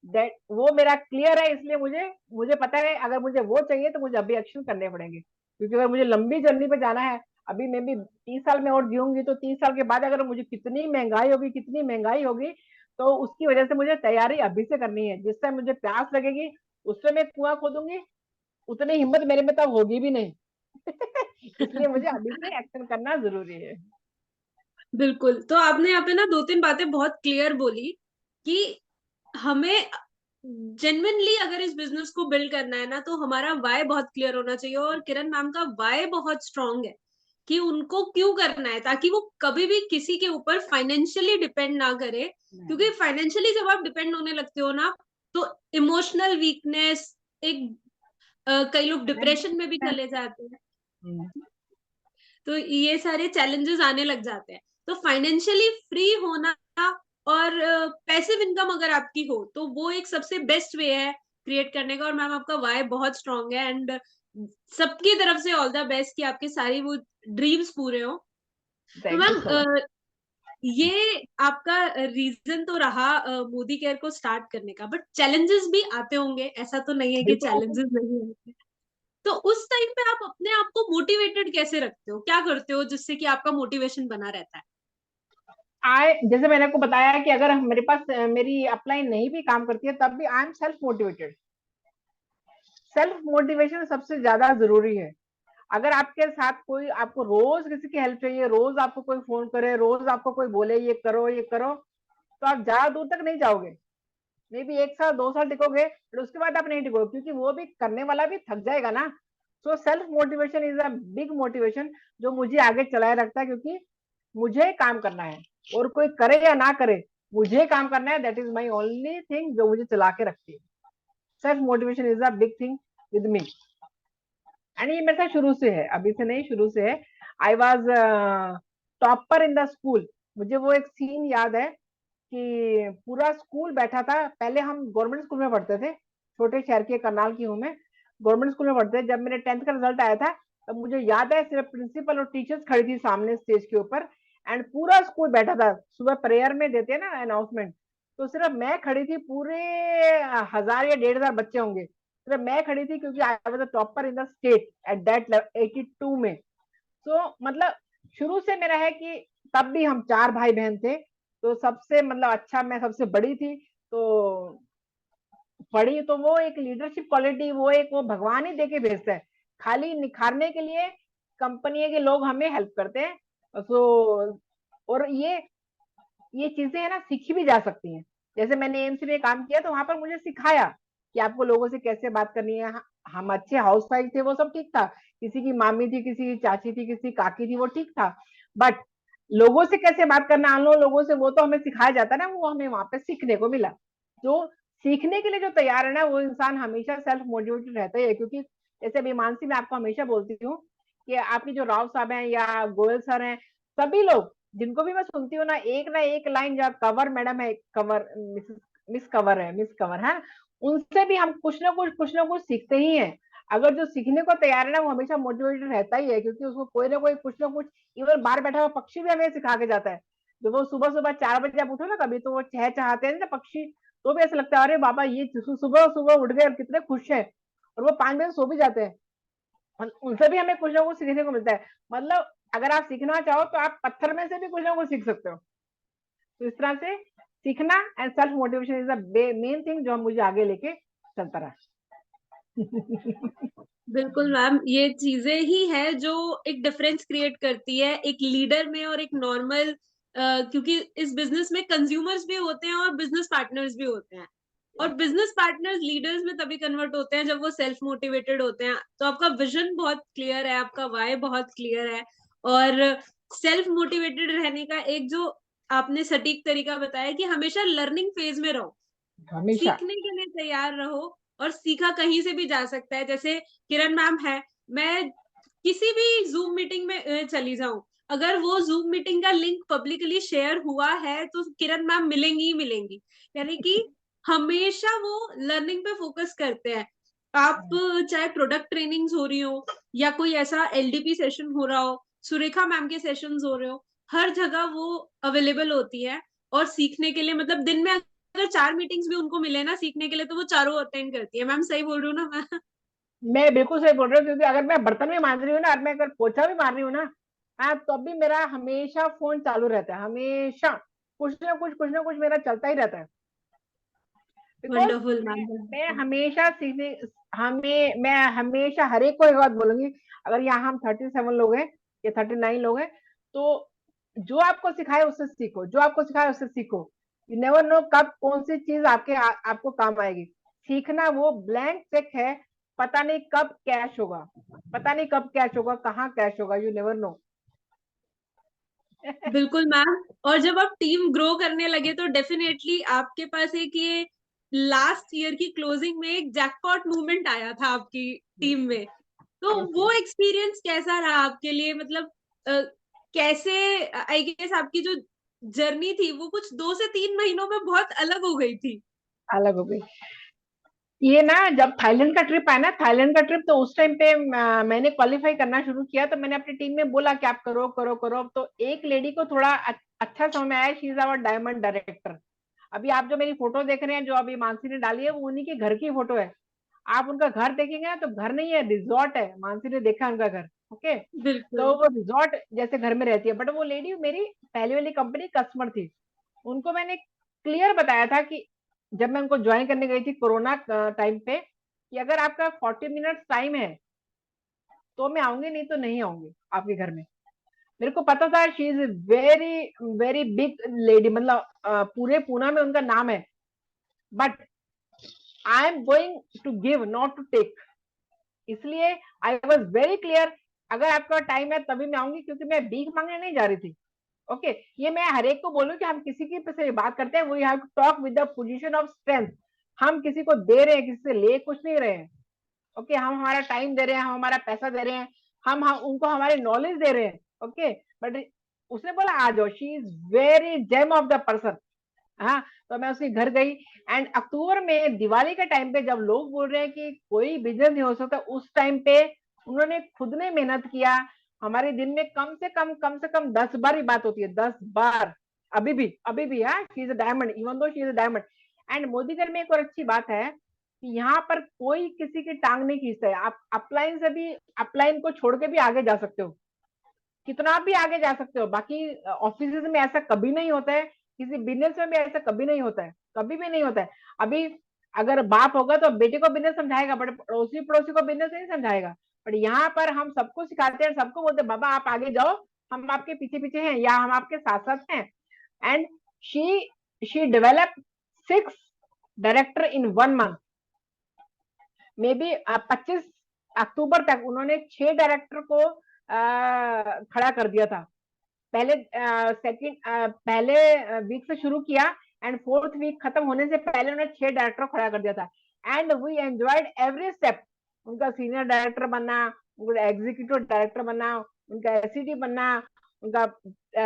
दैट वो मेरा क्लियर है, इसलिए मुझे मुझे पता है अगर मुझे वो चाहिए तो मुझे अभी एक्शन करने पड़ेंगे, क्योंकि अगर मुझे लंबी जर्नी पे जाना है, अभी मैं भी 30 साल में और जीऊंगी, तो 30 साल के बाद अगर मुझे कितनी महंगाई होगी, तो उसकी वजह से मुझे तैयारी अभी से करनी है। जिस टाइम मुझे प्यास लगेगी उस समय मैं कुआं खोदूंगी, उतनी हिम्मत मेरे में तब होगी भी नहीं। इसलिए मुझे अभी से एक्शन करना जरूरी है। बिल्कुल। तो आपने यहाँ पे ना दो तीन बातें बहुत क्लियर बोली कि हमें जेन्युइनली अगर इस बिजनेस को बिल्ड करना है ना, तो हमारा वाई बहुत क्लियर होना चाहिए। और किरण मैम का वाई बहुत स्ट्रांग है कि उनको क्यों करना है, ताकि वो कभी भी किसी के ऊपर फाइनेंशियली डिपेंड ना करे। क्योंकि फाइनेंशियली जब आप डिपेंड होने लगते हो ना, तो इमोशनल वीकनेस, एक कई लोग डिप्रेशन में भी चले जाते हैं। तो ये सारे चैलेंजेस आने लग जाते हैं। तो फाइनेंशियली फ्री होना और पैसिव इनकम अगर आपकी हो, तो वो एक सबसे बेस्ट वे है क्रिएट करने का। और मैम आपका वाई बहुत स्ट्रांग है, एंड सबकी तरफ से ऑल द बेस्ट कि आपके सारी वो ड्रीम्स पूरे हो। तो thank you ma'am so much. ये आपका रीजन तो रहा मोदी केयर को स्टार्ट करने का, बट चैलेंजेस भी आते होंगे, ऐसा तो नहीं है कि बिल्कुल आते चैलेंजेस नहीं आते। तो उस टाइम पे आप अपने आप को मोटिवेटेड कैसे रखते हो, क्या करते हो जिससे कि आपका मोटिवेशन बना रहता है? आए, जैसे मैंने आपको बताया कि अगर मेरे पास मेरी अपलाइन नहीं भी काम करती है तब भी I am self motivated. Self motivation सबसे ज्यादा जरूरी है। अगर आपके साथ कोई, आपको रोज किसी की हेल्प चाहिए, रोज आपको कोई फोन करे, रोज आपको कोई बोले ये करो ये करो, तो आप ज्यादा दूर तक नहीं जाओगे। मे बी 1 साल 2 साल टिकोगे, फिर उसके बाद आप नहीं टिकोगे, क्योंकि वो भी करने वाला भी थक जाएगा ना। So self motivation is a big motivation, जो मुझे आगे चलाए रखता है, क्योंकि मुझे काम करना है, और कोई करे या ना करे, मुझे काम करना है। That is my only thing जो मुझे चला के रखती है। Self motivation is a big thing with me. And ये मेरे साथ शुरू से है, अभी से नहीं, शुरू से है। I was topper in the school. मुझे वो एक सीन याद है कि पूरा स्कूल बैठा था। पहले हम गवर्नमेंट स्कूल में पढ़ते थे, छोटे शहर के करनाल की हूँ मैं। गवर्नमेंट स्कूल में पढ़ते थे। जब मेरे 10th का रिजल्ट आया था, तब मुझे याद है सिर्फ प्रिंसिपल और टीचर्स खड़ी थी सामने स्टेज के ऊपर, एंड पूरा स्कूल बैठा था। सुबह प्रेयर में देते हैं ना अनाउंसमेंट, तो सिर्फ मैं खड़ी थी। पूरे 1000 या 1500 बच्चे होंगे, सिर्फ मैं खड़ी थी, क्योंकि I was the topper in the state at that 82 में। तो मतलब शुरू से मेरा है कि तब भी हम 4 भाई बहन थे, तो सबसे मतलब अच्छा मैं सबसे बड़ी थी। तो बड़ी तो वो एक लीडरशिप क्वालिटी, वो एक वो भगवान ही देके भेजता है, खाली निखारने के लिए कंपनी के लोग हमें हेल्प करते हैं। सो और ये चीजें है ना, सीखी भी जा सकती हैं। जैसे मैंने एम्स में काम किया, तो वहां पर मुझे सिखाया कि आपको लोगों से कैसे बात करनी है। हम अच्छे हाउस वाइफ थे, वो सब ठीक था। किसी की मामी थी, किसी की चाची थी, किसी की काकी थी, वो ठीक था। बट लोगों से कैसे बात करना, अननोन लोगों से, वो तो हमें सिखाया जाता ना, वो हमें वहां पे सीखने को मिला। जो सीखने के लिए जो तैयार है ना, वो इंसान हमेशा सेल्फ मोटिवेटेड रहता ही है। क्योंकि जैसे अभी मानसी, मैं आपको हमेशा बोलती हूँ कि आपकी जो राव साहब हैं या गोयल सर हैं, सभी लोग जिनको भी मैं सुनती हूँ ना एक लाइन, जहाँ कवर मैडम है, कवर मिस कवर है, उनसे भी हम कुछ ना कुछ सीखते ही हैं। अगर जो सीखने को तैयार है ना, वो हमेशा मोटिवेटेड रहता ही है, क्योंकि उसको कोई ना कोई कुछ ना कुछ, इवन बाहर बैठा हुआ पक्षी भी हमें सिखा के जाता है। जब वो सुबह सुबह 4 बजे आप उठो ना, कभी तो वो चहचहाते हैं ना पक्षी, तो भी ऐसा लगता है अरे बाबा ये सुबह सुबह उठ गए और कितने खुश है। और वो 5 बजे सो भी जाते हैं। उनसे भी हमें कुछ ना कुछ सीखने को मिलता है। मतलब अगर आप सीखना चाहो तो आप पत्थर में से भी कुछ ना कुछ सीख सकते हो। तो इस तरह से सीखना and self motivation is the main thing जो हम मुझे आगे लेके चलता रहा। बिल्कुल मैम, ये चीजें ही है जो एक डिफरेंस क्रिएट करती है एक लीडर में और एक नॉर्मल, क्योंकि इस बिजनेस में कंज्यूमर्स भी होते हैं और बिजनेस पार्टनर्स भी होते हैं। और बिजनेस पार्टनर्स लीडर्स में तभी कन्वर्ट होते हैं जब वो सेल्फ मोटिवेटेड होते हैं। तो आपका विजन बहुत क्लियर है, आपका वाई बहुत क्लियर है। और सेल्फ मोटिवेटेड रहने का एक जो आपने सटीक तरीका बताया कि हमेशा लर्निंग फेज में रहो, हमेशा। सीखने के लिए तैयार रहो। और सीखा कहीं से भी जा सकता है। जैसे किरण मैम है, मैं किसी भी जूम मीटिंग में चली जाऊं, अगर वो जूम मीटिंग का लिंक पब्लिकली शेयर हुआ है तो किरण मैम मिलेंगी ही मिलेंगी। यानी कि हमेशा वो लर्निंग पे फोकस करते हैं। आप चाहे प्रोडक्ट ट्रेनिंग्स हो रही हो या कोई ऐसा एलडीपी सेशन हो रहा हो, सुरेखा मैम के सेशंस हो रहे हो, हर जगह वो अवेलेबल होती है। और सीखने के लिए मतलब दिन में अगर 4 मीटिंग्स भी उनको मिले ना सीखने के लिए, तो वो चारों अटेंड करती है। मैम सही बोल रही हूँ ना मैं? मैं बिल्कुल सही बोल रही हूँ, क्योंकि अगर मैं बर्तन भी मांज रही हूँ ना, और मैं अगर पोछा भी मार रही हूँ ना, हाँ, तो भी मेरा हमेशा फोन चालू रहता है, हमेशा कुछ ना कुछ मेरा चलता ही रहता है। बिकॉज वंडरफुल मैं मैम, मैं वंडरफुल। हमेशा सीखने, मैं हमेशा हर एक को एक बात बोलूंगी। अगर यहाँ हम 37 लोग हैं या 39 लोग हैं, तो जो आपको सिखाए उससे सीखो, जो आपको सिखाए उससे सीखो। यू नेवर नो कब कौन सी चीज आपको काम आएगी। सीखना वो ब्लैंक चेक है, पता नहीं कब कैश होगा, पता नहीं कब कैश होगा, कहाँ कैश होगा, यू नेवर नो। बिल्कुल मैम। और जब आप टीम ग्रो करने लगे तो डेफिनेटली आपके पास एक ये लास्ट ईयर की क्लोजिंग में एक जैकपॉट मूवमेंट आया था आपकी टीम में। तो वो एक्सपीरियंस कैसा रहा आपके लिए? मतलब कैसे, आई गेस आपकी जो जर्नी थी वो कुछ 2 से 3 महीनों में बहुत अलग हो गई थी। अलग हो गई। ये ना जब थाईलैंड का ट्रिप आया ना, थाईलैंड का ट्रिप, तो उस टाइम पे मैंने क्वालिफाई करना शुरू किया, तो मैंने अपनी टीम में बोला कि आप करो करो करो। तो एक लेडी को थोड़ा अच्छा समझ में आया, she is our diamond director. अभी आप जो मेरी फोटो देख रहे हैं, जो अभी मानसी ने डाली है, वो उन्हीं के घर की फोटो है। आप उनका घर देखेंगे ना, तो घर नहीं है, रिजॉर्ट है। मानसी ने देखा उनका घर, ओके। तो बिल्कुल। वो रिजॉर्ट जैसे घर में रहती है, बट वो लेडी मेरी पहली वाली कंपनी कस्टमर थी। उनको मैंने क्लियर बताया था कि जब मैं उनको ज्वाइन करने गई थी कोरोना टाइम पे, कि अगर आपका 40 मिनट टाइम है तो मैं आऊंगी, नहीं तो नहीं आऊंगी आपके घर में। मेरे को पता था she is very very big lady, मतलब पूरे पूना में उनका नाम है। But I am going to give, not to take. इसलिए आई वॉज वेरी क्लियर, अगर आपका टाइम है तभी मैं आऊंगी, क्योंकि मैं भीख मांगने नहीं जा रही थी। ओके ये मैं हर एक को बोलूं कि हम किसी की से बात करते हैं, we have to talk with the position of strength. हम किसी को दे रहे हैं, किसी से ले कुछ नहीं रहे हैं। ओके हम हमारा टाइम दे रहे हैं, हम हमारा पैसा दे रहे हैं, हम उनको हमारी नॉलेज दे रहे हैं। ओके बट उसने बोला आ जाओ, she is very gem of the person. हाँ, तो मैं उसके घर गई। एंड अक्टूबर में दिवाली के टाइम पे जब लोग बोल रहे हैं कि कोई बिजनेस नहीं हो सकता, उस टाइम पे उन्होंने खुद ने मेहनत किया। हमारे दिन में कम से कम 10 बार ही बात होती है, 10 बार। अभी भी हाँ, she is a diamond, even though she is a diamond. And Modi घर में एक और अच्छी बात है कि यहाँ पर कोई किसी की टांग नहीं खींचता है। आप अपलाइन से भी, अपलाइन को छोड़ के भी आगे जा सकते हो, कितना भी आगे जा सकते हो। बाकी ऑफिस में ऐसा कभी नहीं होता है, किसी बिजनेस में भी ऐसा कभी नहीं होता है, कभी भी नहीं होता है। अभी अगर बाप होगा तो बेटे को बिजनेस समझाएगा, बट पड़ोसी को बिजनेस नहीं समझाएगा। बट यहाँ पर हम सबको सिखाते हैं, सबको बोलते हैं बाबा आप आगे जाओ, हम आपके पीछे पीछे हैं या हम आपके साथ साथ हैं। And she she develop 6 director in 1 month. May be 25 अक्टूबर तक उन्होंने 6 डायरेक्टर को खड़ा कर दिया था। पहले सेकंड पहले वीक से शुरू किया, एंड फोर्थ वीक खत्म होने से पहले उन्होंने 6 डायरेक्टर खड़ा कर दिया था। And we enjoyed every step. उनका सीनियर डायरेक्टर बनना, उनका एग्जीक्यूटिव डायरेक्टर बनना, उनका एसईडी बनना, उनका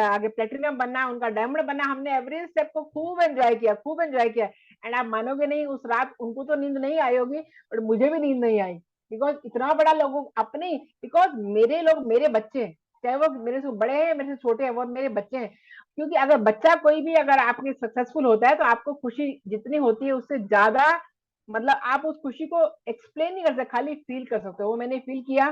आगे प्लेटिनम बनना, उनका डायमंड बनना, हमने एवरी स्टेप को खूब एंजॉय किया, खूब एंजॉय किया। एंड आप मानोगे नहीं, उस रात उनको तो नींद नहीं आई होगी, बट मुझे भी नींद नहीं आई। बिकॉज इतना बड़ा लोगों अपने, बिकॉज मेरे लोग मेरे बच्चे हैं, चाहे वो मेरे से बड़े हैं मेरे से छोटे हैं, वो मेरे बच्चे हैं। क्योंकि अगर बच्चा कोई भी अगर आपके सक्सेसफुल होता है, तो आपको खुशी जितनी होती है उससे ज्यादा, मतलब आप उस खुशी को एक्सप्लेन नहीं कर सकते, खाली फील कर सकते हो। वो मैंने फील किया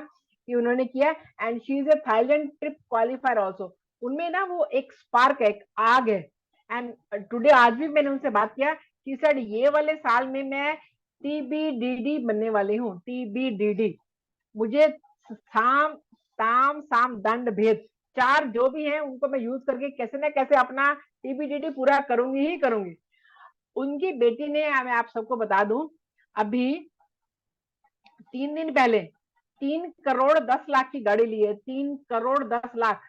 कि उन्होंने किया। And she is A Thailand trip qualifier also. उनमें ना वो एक स्पार्क है, एक आग है। एंड टुडे आज भी मैंने उनसे बात किया कि सर ये वाले साल में मैं टीबीडीडी बनने वाली हूँ, टीबीडीडी। मुझे साम ताम साम दंड भेद, 4 जो भी हैं उनको मैं यूज करके कैसे ना कैसे अपना टीबीडीडी पूरा करूंगी ही करूंगी। उनकी बेटी ने, मैं आप सबको बता दूं, अभी 3 दिन पहले 3 करोड़ 10 लाख की गाड़ी ली है, 3 करोड़ 10 लाख।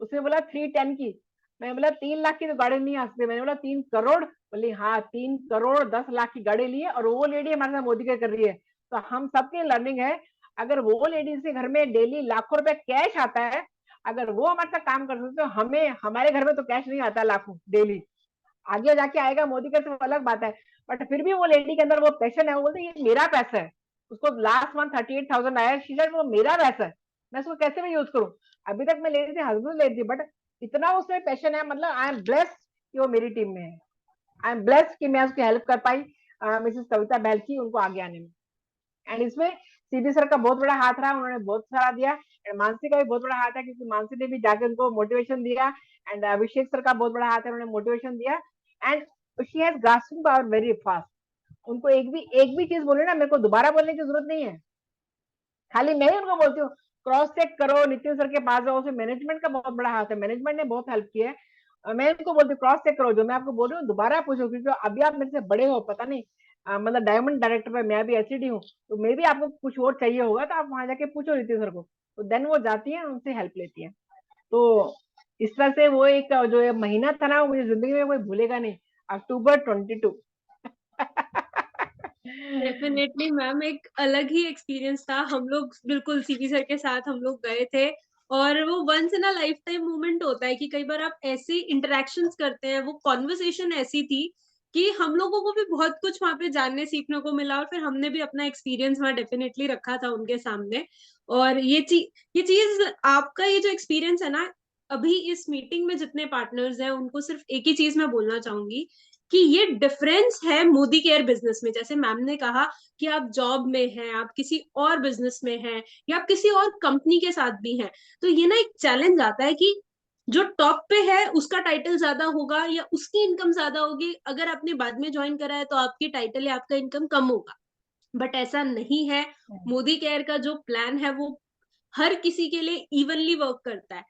उसने बोला 310 की। मैं बोला 3 लाख की तो गाड़ी नहीं आ सकती। मैंने बोला 3 करोड़, बोली हाँ 3 करोड़ 10 लाख की गाड़ी ली है, और वो लेडी हमारे साथ मोदी कर रही है। तो हम सबकी लर्निंग है, अगर वो लेडी के घर में डेली लाखों रुपए कैश आता है, अगर वो हमारे साथ काम कर सकते तो हमें, हमारे घर में तो कैश नहीं आता लाखों डेली। आगे जाके आएगा मोदी का, तो अलग बात है। बट फिर भी वो लेडी के अंदर वो पैशन है, वो बोलते ये मेरा पैसा है। उसको लास्ट मंथ 38,000 आया, शीशा वो मेरा पैसा है, मैं उसको कैसे भी यूज करूँ। अभी तक मैं ले रही थी, हस्बैंड ले रही थी, बट इतना उसमें पैशन है, मतलब आई एम ब्लेस्ड कि वो मेरी टीम में है। आई एम ब्लेस्ड कि मैं उसकी हेल्प कर पाई, मिसेस कविता बहल की, उनको आगे आने में। एंड इसमें सीधी सर का बहुत बड़ा हाथ रहा, उन्होंने बहुत सारा दिया। एंड मानसी का भी बहुत बड़ा हाथ है, क्योंकि मानसी ने भी जाके उनको मोटिवेशन दिया। एंड अभिषेक सर का बहुत बड़ा हाथ है, उन्होंने मोटिवेशन दिया। And she has grasping power very fast. उनको एक भी चीज बोले ना, मेरे को दोबारा बोलने की जरूरत नहीं है, खाली मैं ही उनको बोलती हूँ क्रॉस चेक करो, नितिन सर के पास जाओ। उसमें मैनेजमेंट का बहुत बड़ा हाथ है, मैनेजमेंट ने बहुत हेल्प की है। मैं उनको बोलती हूँ क्रॉस चेक करो, जो मैं आपको बोल रही हूँ दोबारा पूछो, क्योंकि अभी आप मेरे से बड़े हो, पता नहीं मतलब डायमंड डायरेक्टर पे मैं भी एचडी हूँ, तो मे भी आपको कुछ और चाहिए होगा, तो आप वहां जाके पूछो नितिन सर को। तो देन वो जाती है, उनसे हेल्प लेती है। तो इस तरह से वो एक जो ये महीना था ना, वो मुझे जिंदगी में कोई भूलेगा नहीं, October 22। डेफिनेटली मैम, एक अलग ही एक्सपीरियंस था। हम लोग बिल्कुल सीपी सर के साथ हम लोग गए थे, और वो once in a life time moment होता है कि कई बार आप ऐसे इंटरेक्शंस करते हैं। वो कॉन्वर्सेशन ऐसी थी कि हम लोगों को भी बहुत कुछ वहां पे जानने सीखने को मिला, और फिर हमने भी अपना एक्सपीरियंस वहां डेफिनेटली रखा था उनके सामने। और ये चीज आपका ये जो एक्सपीरियंस है ना, अभी इस मीटिंग में जितने पार्टनर्स हैं उनको सिर्फ एक ही चीज मैं बोलना चाहूंगी कि ये डिफरेंस है मोदी केयर बिजनेस में। जैसे मैम ने कहा कि आप जॉब में हैं, आप किसी और बिजनेस में हैं, या आप किसी और कंपनी के साथ भी हैं, तो ये ना एक चैलेंज आता है कि जो टॉप पे है उसका टाइटल ज्यादा होगा या उसकी इनकम ज्यादा होगी। अगर आपने बाद में ज्वाइन करा है तो आपकी टाइटल या आपका इनकम कम होगा, बट ऐसा नहीं है। मोदी केयर का जो प्लान है वो हर किसी के लिए इवनली वर्क करता है।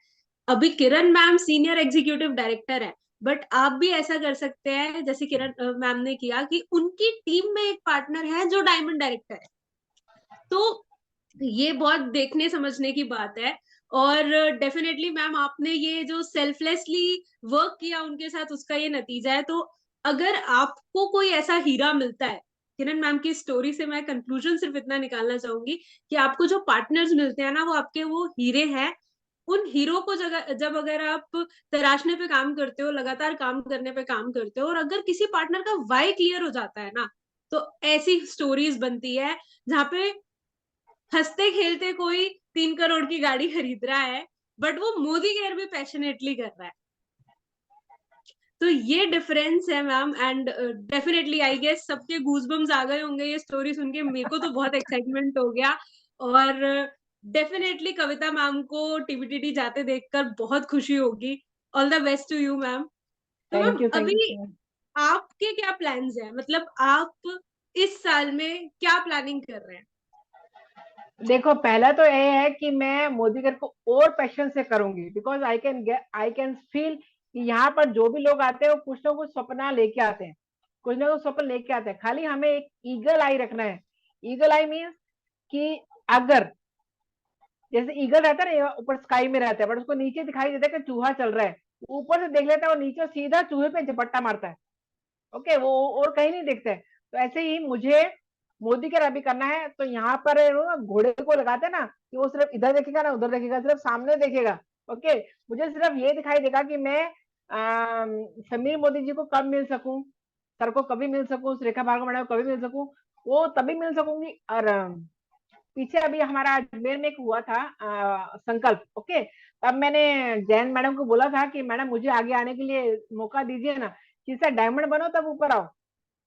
अभी किरण मैम सीनियर एग्जीक्यूटिव डायरेक्टर है, बट आप भी ऐसा कर सकते हैं जैसे किरण मैम ने किया कि उनकी टीम में एक पार्टनर है जो डायमंड डायरेक्टर है। तो ये बहुत देखने समझने की बात है। और डेफिनेटली मैम, आपने ये जो सेल्फलेसली वर्क किया उनके साथ, उसका ये नतीजा है। तो अगर आपको कोई ऐसा हीरा मिलता है, किरण मैम की स्टोरी से मैं कंक्लूजन सिर्फ इतना निकालना चाहूंगी कि आपको जो पार्टनर्स मिलते हैं ना, वो आपके वो हीरे हैं। उन हीरो को जगह जब अगर आप तराशने पे काम करते हो, लगातार काम करने पे काम करते हो, और अगर किसी पार्टनर का वाई क्लियर हो जाता है ना, तो ऐसी स्टोरीज बनती है जहाँ पे हंसते खेलते कोई 3 करोड़ की गाड़ी खरीद रहा है, बट वो मोदी केयर भी पैशनेटली कर रहा है। तो ये डिफरेंस है ma'am. And definitely I guess सबके गूजबम्स आ गए होंगे ये स्टोरी सुन के। मेरे को तो बहुत एक्साइटमेंट हो गया। और डेफिनेटली कविता मैम को टीबीटीडी जाते देखकर बहुत खुशी होगी। All the best to you ma'am. तो मैम, थैंक यू, थैंक अभी यू। आपके क्या प्लान्स हैं? मतलब आप इस साल में क्या प्लानिंग कर रहे हैं? देखो, पहला तो ये है कि मैं मोदी कर को और पैशन से करूंगी, बिकॉज आई कैन फील कि यहाँ पर जो भी लोग आते हैं वो कुछ ना कुछ सपना लेके आते हैं, कुछ ना कुछ सपना लेके आते हैं। खाली हमें एक ईगल आई रखना है। ईगल आई मीन्स कि अगर जैसे ईगल रहता है ना, ऊपर स्काई में रहता है, बट उसको नीचे दिखाई देता है कि चूहा चल रहा है, ऊपर से देख लेता है और नीचे सीधा चूहे पे झपट्टा मारता है। ओके, वो और कहीं नहीं देखते। तो ऐसे ही मुझे मोदी का रबी करना है। तो यहाँ पर घोड़े को लगाते हैं ना, कि वो सिर्फ इधर देखेगा ना उधर देखेगा, सिर्फ सामने देखेगा। ओके, मुझे सिर्फ ये दिखाई देगा कि मैं समीर मोदी जी को कब मिल सकूं, सर को कभी मिल सकूं, रेखा भार्गव मैडम को कभी मिल सकूं, वो तभी मिल सकूंगी। और पीछे अभी हमारा अजमेर में एक हुआ था संकल्प। ओके, तब मैंने जैन मैडम को बोला था कि मैडम मुझे आगे आने के लिए मौका दीजिए ना, जिससे डायमंड बनो तब ऊपर आओ।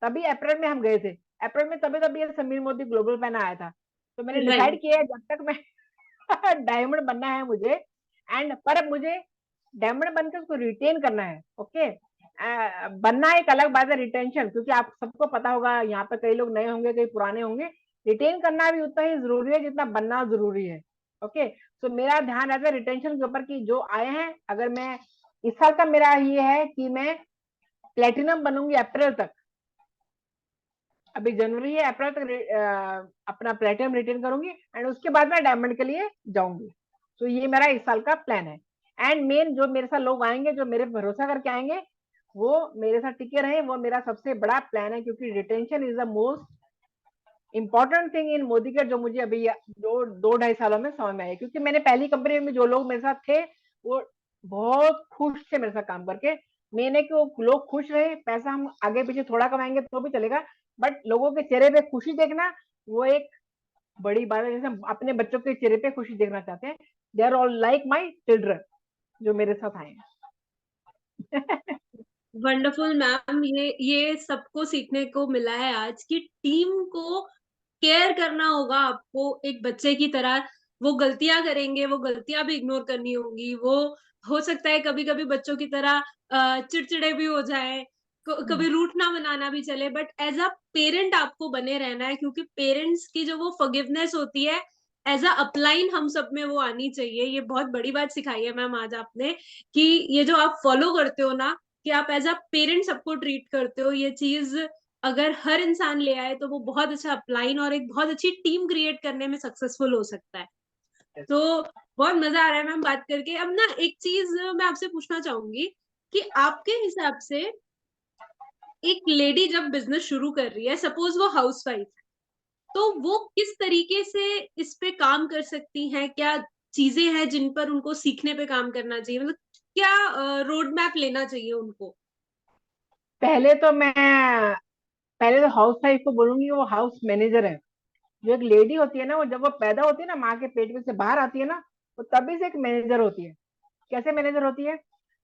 तभी अप्रैल में हम गए थे। अप्रैल में तभी तभी समीर मोदी ग्लोबल पैन आया था। तो मैंने राइट। डिसाइड किया है जब तक मैं डायमंड बनना है मुझे। एंड पर मुझे डायमंड बनकर उसको रिटेन करना है। ओके, बनना एक अलग बात है, रिटेंशन, क्योंकि आप सबको पता होगा यहाँ पे कई लोग नए होंगे, कई पुराने होंगे। रिटेन करना भी उतना ही जरूरी है जितना बनना जरूरी है। ओके, तो मेरा ध्यान रहता है रिटेंशन के ऊपर, कि जो आए हैं, अगर मैं इस साल का मेरा ये है कि मैं प्लेटिनम बनूंगी अप्रैल तक। अभी जनवरी है, अप्रैल तक अपना प्लेटिनम रिटेन करूंगी, एंड उसके बाद मैं डायमंड के लिए जाऊंगी। तो ये मेरा इस साल का प्लान है। एंड मेन जो मेरे साथ लोग आएंगे, जो मेरे भरोसा करके आएंगे, वो मेरे साथ टिके रहे, वो मेरा सबसे बड़ा प्लान है, क्योंकि retention is the most important thing in Modi care, जो मुझे अभी 2-2.5 सालों में समझ में आया। क्योंकि मैंने पहली कंपनी में जो लोग मेरे साथ थे, वो बहुत खुश थे मेरे साथ काम करके। मैंने कि वो लोग खुश रहे, पैसा हम आगे पीछे थोड़ा कमाएंगे तो भी चलेगा, बट लोगों के चेहरे पे खुशी देखना, वो एक बड़ी बात है। जैसे हम अपने बच्चों के चेहरे पे खुशी देखना चाहते हैं, they are all like my children जो मेरे साथ आए हैं। वंडरफुल मैम, ये सबको सीखने को मिला है आज की टीम को केयर करना होगा आपको एक बच्चे की तरह। वो गलतियां करेंगे, वो गलतियां भी इग्नोर करनी होंगी। वो हो सकता है कभी कभी बच्चों की तरह चिड़चिड़े भी हो जाए, कभी रूठना मनाना भी चले, बट एज अ पेरेंट आपको बने रहना है, क्योंकि पेरेंट्स की जो वो फॉरगिवनेस होती है एज अ अपलाइन हम सब में वो आनी चाहिए। ये बहुत बड़ी बात सिखाई है मैम आज आपने, कि ये जो आप फॉलो करते हो ना, कि आप एज अ पेरेंट सबको ट्रीट करते हो, ये चीज अगर हर इंसान ले आए तो वो बहुत अच्छा अपलाइन और एक बहुत अच्छी टीम क्रिएट करने में सक्सेसफुल हो सकता है। तो बहुत मजा आ रहा है मैम बात करके। अब ना एक चीज मैं आपसे पूछना चाहूंगी कि आपके हिसाब से एक लेडी जब बिजनेस शुरू कर रही है, सपोज वो हाउसवाइफ, तो वो किस तरीके से इस पे काम कर सकती हैं? क्या चीजें हैं जिन पर उनको सीखने पे काम करना चाहिए? मतलब क्या रोड मैप लेना चाहिए उनको? पहले तो मैं पहले तो हाउस वाइफ को बोलूंगी, वो हाउस मैनेजर है। जो एक लेडी होती है ना, वो जब वो पैदा होती है ना, माँ के पेट में से बाहर आती है ना, वो तभी से एक मैनेजर होती है। कैसे मैनेजर होती है?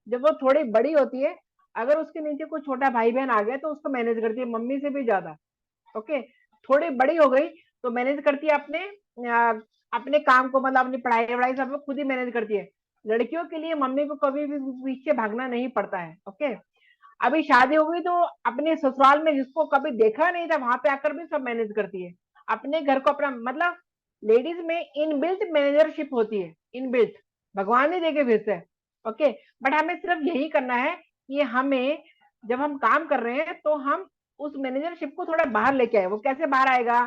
जब वो थोड़ी बड़ी होती है, अगर उसके नीचे कोई छोटा भाई बहन आ गया तो उसको मैनेज करती है, मम्मी से भी ज्यादा। ओके। थोड़ी बड़ी हो गई तो मैनेज करती है अपने काम को, मतलब अपनी पढ़ाई वढ़ाई सब वो खुद ही मैनेज करती है। लड़कियों के लिए मम्मी को कभी भी पीछे भागना नहीं पड़ता है। ओके। अभी शादी हो गई तो अपने ससुराल में जिसको कभी देखा नहीं था, वहां पे आकर भी सब मैनेज करती है अपने घर को, अपना मतलब लेडीज में इनबिल्ट मैनेजरशिप होती है, इनबिल्ट, भगवान ही देके भेजते हैं। ओके। बट हमें सिर्फ यही करना है कि हमें, जब हम काम कर रहे हैं तो हम उस मैनेजरशिप को थोड़ा बाहर लेके आए। वो कैसे बाहर आएगा?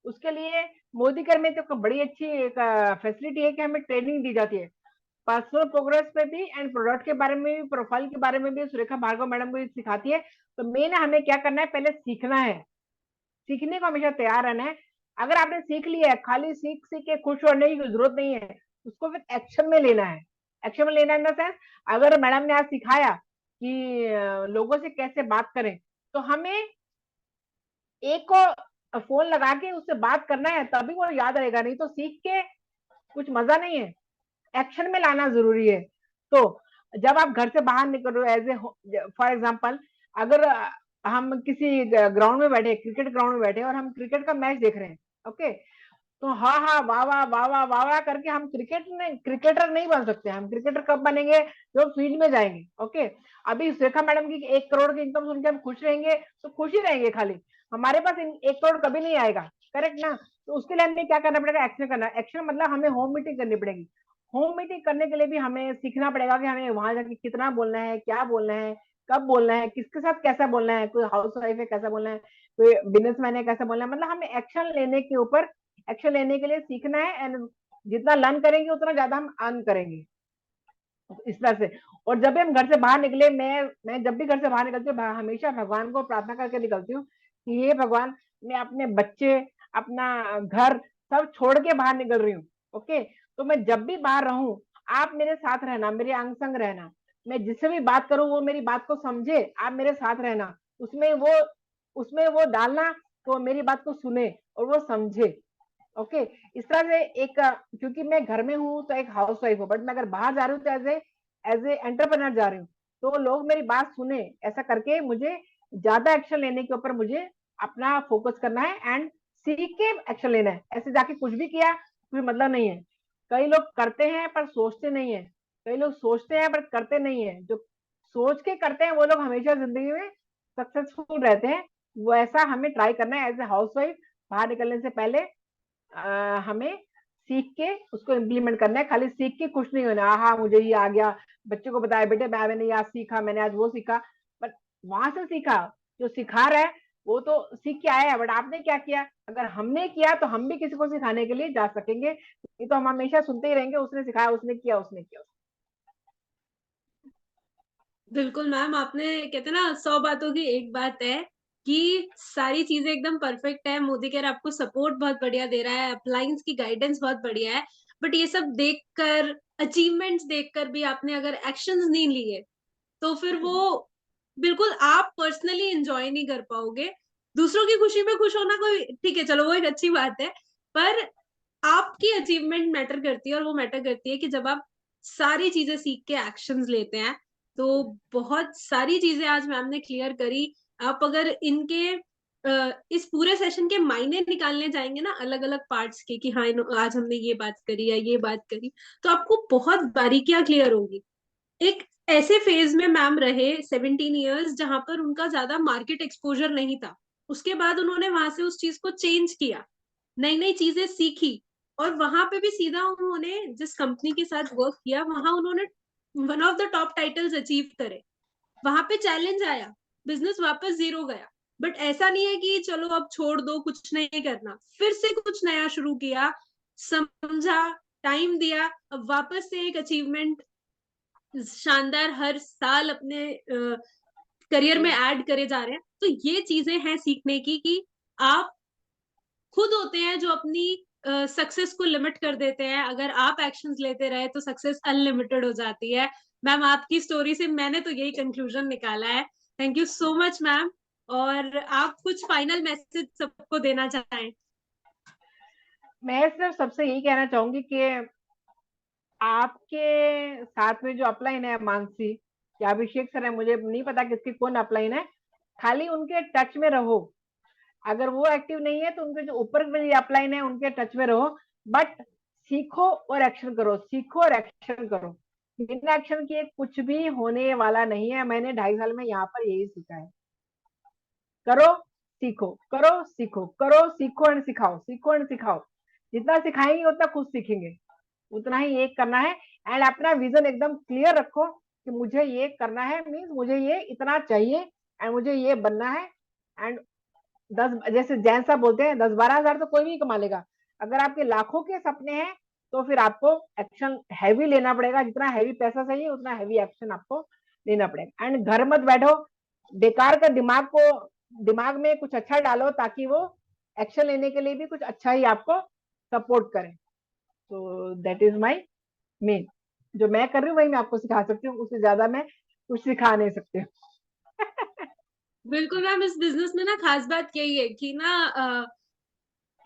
उसके लिए मोदी कर में तो बड़ी अच्छी एक फैसिलिटी है कि हमें ट्रेनिंग दी जाती है, पर्सनल प्रोग्रेस पे भी एंड प्रोडक्ट के बारे में भी, प्रोफाइल के बारे में भी सुरेखा भार्गव मैडम को सिखाती है। तो मेन हमें क्या करना है, पहले सीखना है, सीखने को हमेशा तैयार रहना है। अगर आपने सीख लिया है, खाली सीख सीख के खुश होने की जरूरत नहीं है, उसको फिर एक्शन में लेना है। एक्शन में लेना इन द सेंस, अगर मैडम ने आज सिखाया कि लोगों से कैसे बात करें, तो हमें एक को फोन लगा के उससे बात करना है, तभी वो याद रहेगा, नहीं तो सीख के कुछ मजा नहीं है। एक्शन में लाना जरूरी है। तो जब आप घर से बाहर निकल रहे हो, एज ए फॉर एग्जाम्पल, अगर हम किसी ग्राउंड में बैठे, क्रिकेट ग्राउंड में बैठे और हम क्रिकेट का मैच देख रहे हैं, ओके, तो हाँ हाँ वाह वाह वाह वाह वाह वाह करके हम क्रिकेटर नहीं बन सकते। हम क्रिकेटर कब बनेंगे? जब फील्ड में जाएंगे। ओके। अभी सुरेखा मैडम की 1 करोड़ की इनकम सुन के हम खुश रहेंगे तो खुश ही रहेंगे, खाली हमारे पास 1 करोड़ कभी नहीं आएगा। करेक्ट ना? तो उसके लिए हमें क्या करना पड़ेगा? एक्शन करना। एक्शन मतलब हमें होम मीटिंग करनी पड़ेगी। होम मीटिंग करने के लिए भी हमें सीखना पड़ेगा कि हमें वहां जाके कितना बोलना है, क्या बोलना है, कब बोलना है, किसके साथ कैसा बोलना है, कोई हाउस वाइफ है कैसा बोलना है, कोई बिजनेसमैन है कैसा बोलना है। मतलब हमें एक्शन लेने के ऊपर, एक्शन लेने के लिए सीखना है, एंड जितना लर्न करेंगे उतना ज्यादा हम अर्न करेंगे, इस तरह से। और जब भी हम घर से बाहर निकले, मैं जब भी घर से बाहर निकलती हूँ, हमेशा भगवान को प्रार्थना करके निकलती हूँ कि हे भगवान, मैं अपने बच्चे, अपना घर सब छोड़ के बाहर निकल रही हूँ। ओके। तो मैं जब भी बाहर रहूं, आप मेरे साथ रहना, मेरे अंग संग रहना। मैं जिससे भी बात करूं वो मेरी बात को समझे, आप मेरे साथ रहना, उसमें वो डालना तो मेरी बात को सुने और वो समझे। ओके। इस तरह से एक, क्योंकि मैं घर में हूँ तो एक हाउस वाइफ हूँ, बट मैं अगर बाहर जा रही हूँ तो एज ए एंटरप्रेन्योर जा रही हूँ, तो लोग मेरी बात सुने, ऐसा करके मुझे ज्यादा एक्शन लेने के ऊपर मुझे अपना फोकस करना है एंड सीख के एक्शन लेना है। ऐसे जाके कुछ भी किया कोई मतलब नहीं है। कई लोग करते हैं पर सोचते नहीं है, कई लोग सोचते हैं पर करते नहीं है। जो सोच के करते हैं वो लोग हमेशा जिंदगी में सक्सेसफुल रहते हैं। वो ऐसा हमें ट्राई करना है एज ए हाउस वाइफ। बाहर निकलने से पहले हमें सीख के उसको इम्प्लीमेंट करना है, खाली सीख के खुश नहीं होना, हाँ मुझे ये आ गया, बच्चे को बताया बेटे मैंने आज सीखा, मैंने आज वो सीखा, बट वहां से सीखा, जो सिखा रहा है वो तो सीख के आया है, बट आपने क्या किया? अगर हमने किया तो हम भी किसी को सिखाने के लिए जा सकेंगे। ये तो हम हमेशा सुनते ही रहेंगे, उसने सिखाया, उसने किया, उसने किया। बिल्कुल मैम, आपने कहते हैं ना 100 बातों की एक बात है कि सारी चीजें एकदम परफेक्ट है। मोदी केयर आपको सपोर्ट बहुत बढ़िया दे रहा है, अप्लायंस की गाइडेंस बहुत बढ़िया है। बट ये सब देखकर, अचीवमेंट्स देखकर भी आपने अगर एक्शंस नहीं लिए तो फिर वो बिल्कुल आप पर्सनली एंजॉय नहीं कर पाओगे। दूसरों की खुशी में खुश होना कोई ठीक है, चलो वो एक अच्छी बात है, पर आपकी अचीवमेंट मैटर करती है, और वो मैटर करती है कि जब आप सारी चीजें सीख के एक्शंस लेते हैं। तो बहुत सारी चीजें आज मैम ने क्लियर करी। आप अगर इनके इस पूरे सेशन के मायने निकालने जाएंगे ना, अलग अलग पार्ट्स के, कि हाँ आज हमने ये बात करी या ये बात करी, तो आपको बहुत बारीकियां क्लियर होगी। एक ऐसे फेज में मैम रहे 17 ईयर्स जहां पर उनका ज्यादा मार्केट एक्सपोजर नहीं था। उसके बाद उन्होंने वहां से उस चीज को चेंज किया, नई नई चीजें सीखी, और वहां पे भी सीधा उन्होंने जिस कंपनी के साथ वर्क किया वहां उन्होंने one of the top titles achieve करे। वहां पे चैलेंज आया, बिजनेस वापस जीरो गया, बट ऐसा नहीं है कि चलो अब छोड़ दो, कुछ नहीं करना, फिर से कुछ नया शुरू किया, समझा, टाइम दिया, अब वापस से एक अचीवमेंट शानदार हर साल अपने करियर में ऐड करे जा रहे हैं। तो ये चीजें हैं सीखने की, कि आप खुद होते हैं जो अपनी सक्सेस को लिमिट कर देते हैं। अगर आप एक्शंस लेते रहे तो सक्सेस अनलिमिटेड हो जाती है। मैम, आपकी स्टोरी से मैंने तो यही कंक्लूजन निकाला है। Thank you so much ma'am. और आप कुछ फाइनल मैसेज सबको देना चाहें? मैं सिर्फ सबसे यही कहना चाहूंगी कि आपके साथ में जो अपलाइन है मानसी या अभिषेक सर है, मुझे नहीं पता किसकी कौन अपलाइन है, खाली उनके टच में रहो। अगर वो एक्टिव नहीं है तो उनके जो ऊपर में अपलाइन है उनके टच में रहो। बट सीखो और एक्शन करो, सीखो और एक्शन करो। बिना एक्शन किए कुछ भी होने वाला नहीं है। मैंने 2.5 साल में यहाँ पर यही सीखा है। करो, सीखो, करो, सीखो, करो, सीखो एंड सिखाओ, सीखो एंड सिखाओ। जितना सिखाएंगे उतना खुद सीखेंगे, उतना ही ये करना है। एंड अपना विजन एकदम क्लियर रखो कि मुझे ये करना है, मीन्स मुझे ये इतना चाहिए एंड मुझे ये बनना है। एंड 10, जैसे जैन साहब बोलते हैं, 10-12 हजार तो कोई भी कमा लेगा। अगर आपके लाखों के सपने हैं तो फिर आपको एक्शन हैवी लेना पड़ेगा। जितना हैवी पैसा चाहिए उतना हैवी एक्शन आपको लेना पड़ेगा। एंड घर मत बैठो, बेकार का दिमाग में कुछ अच्छा डालो ताकि वो एक्शन लेने के लिए भी कुछ अच्छा ही आपको सपोर्ट करे। तो दैट इज माई मेन, जो मैं कर रही हूँ वही मैं आपको सिखा सकती हूँ, उससे ज्यादा मैं कुछ सिखा नहीं सकती हूँ। बिल्कुल मैम, इस बिजनेस में ना खास बात यही है कि ना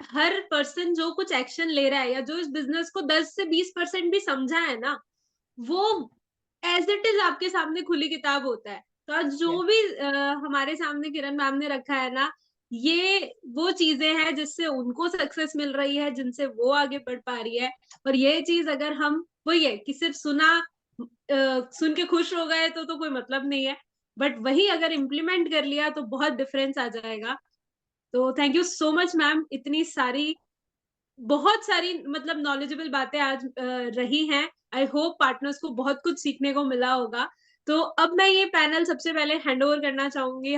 हर पर्सन जो कुछ एक्शन ले रहा है, या जो इस बिजनेस को 10 से 20% भी समझा है ना, वो एज इट इज आपके सामने खुली किताब होता है। तो आज जो yes. भी हमारे सामने किरण मैम ने रखा है ना, ये वो चीजें हैं जिससे उनको सक्सेस मिल रही है, जिनसे वो आगे बढ़ पा रही है। और ये चीज अगर हम, वही है कि सिर्फ सुन के खुश हो गए तो कोई मतलब नहीं है, बट वही अगर इम्प्लीमेंट कर लिया तो बहुत डिफरेंस आ जाएगा। तो thank you so much ma'am, इतनी सारी, बहुत सारी मतलब नॉलेजेबल बातें आज रही हैं। आई होप पार्टनर्स को बहुत कुछ सीखने को मिला होगा। तो अब मैं ये पैनल सबसे पहले हैंड ओवर करना चाहूंगी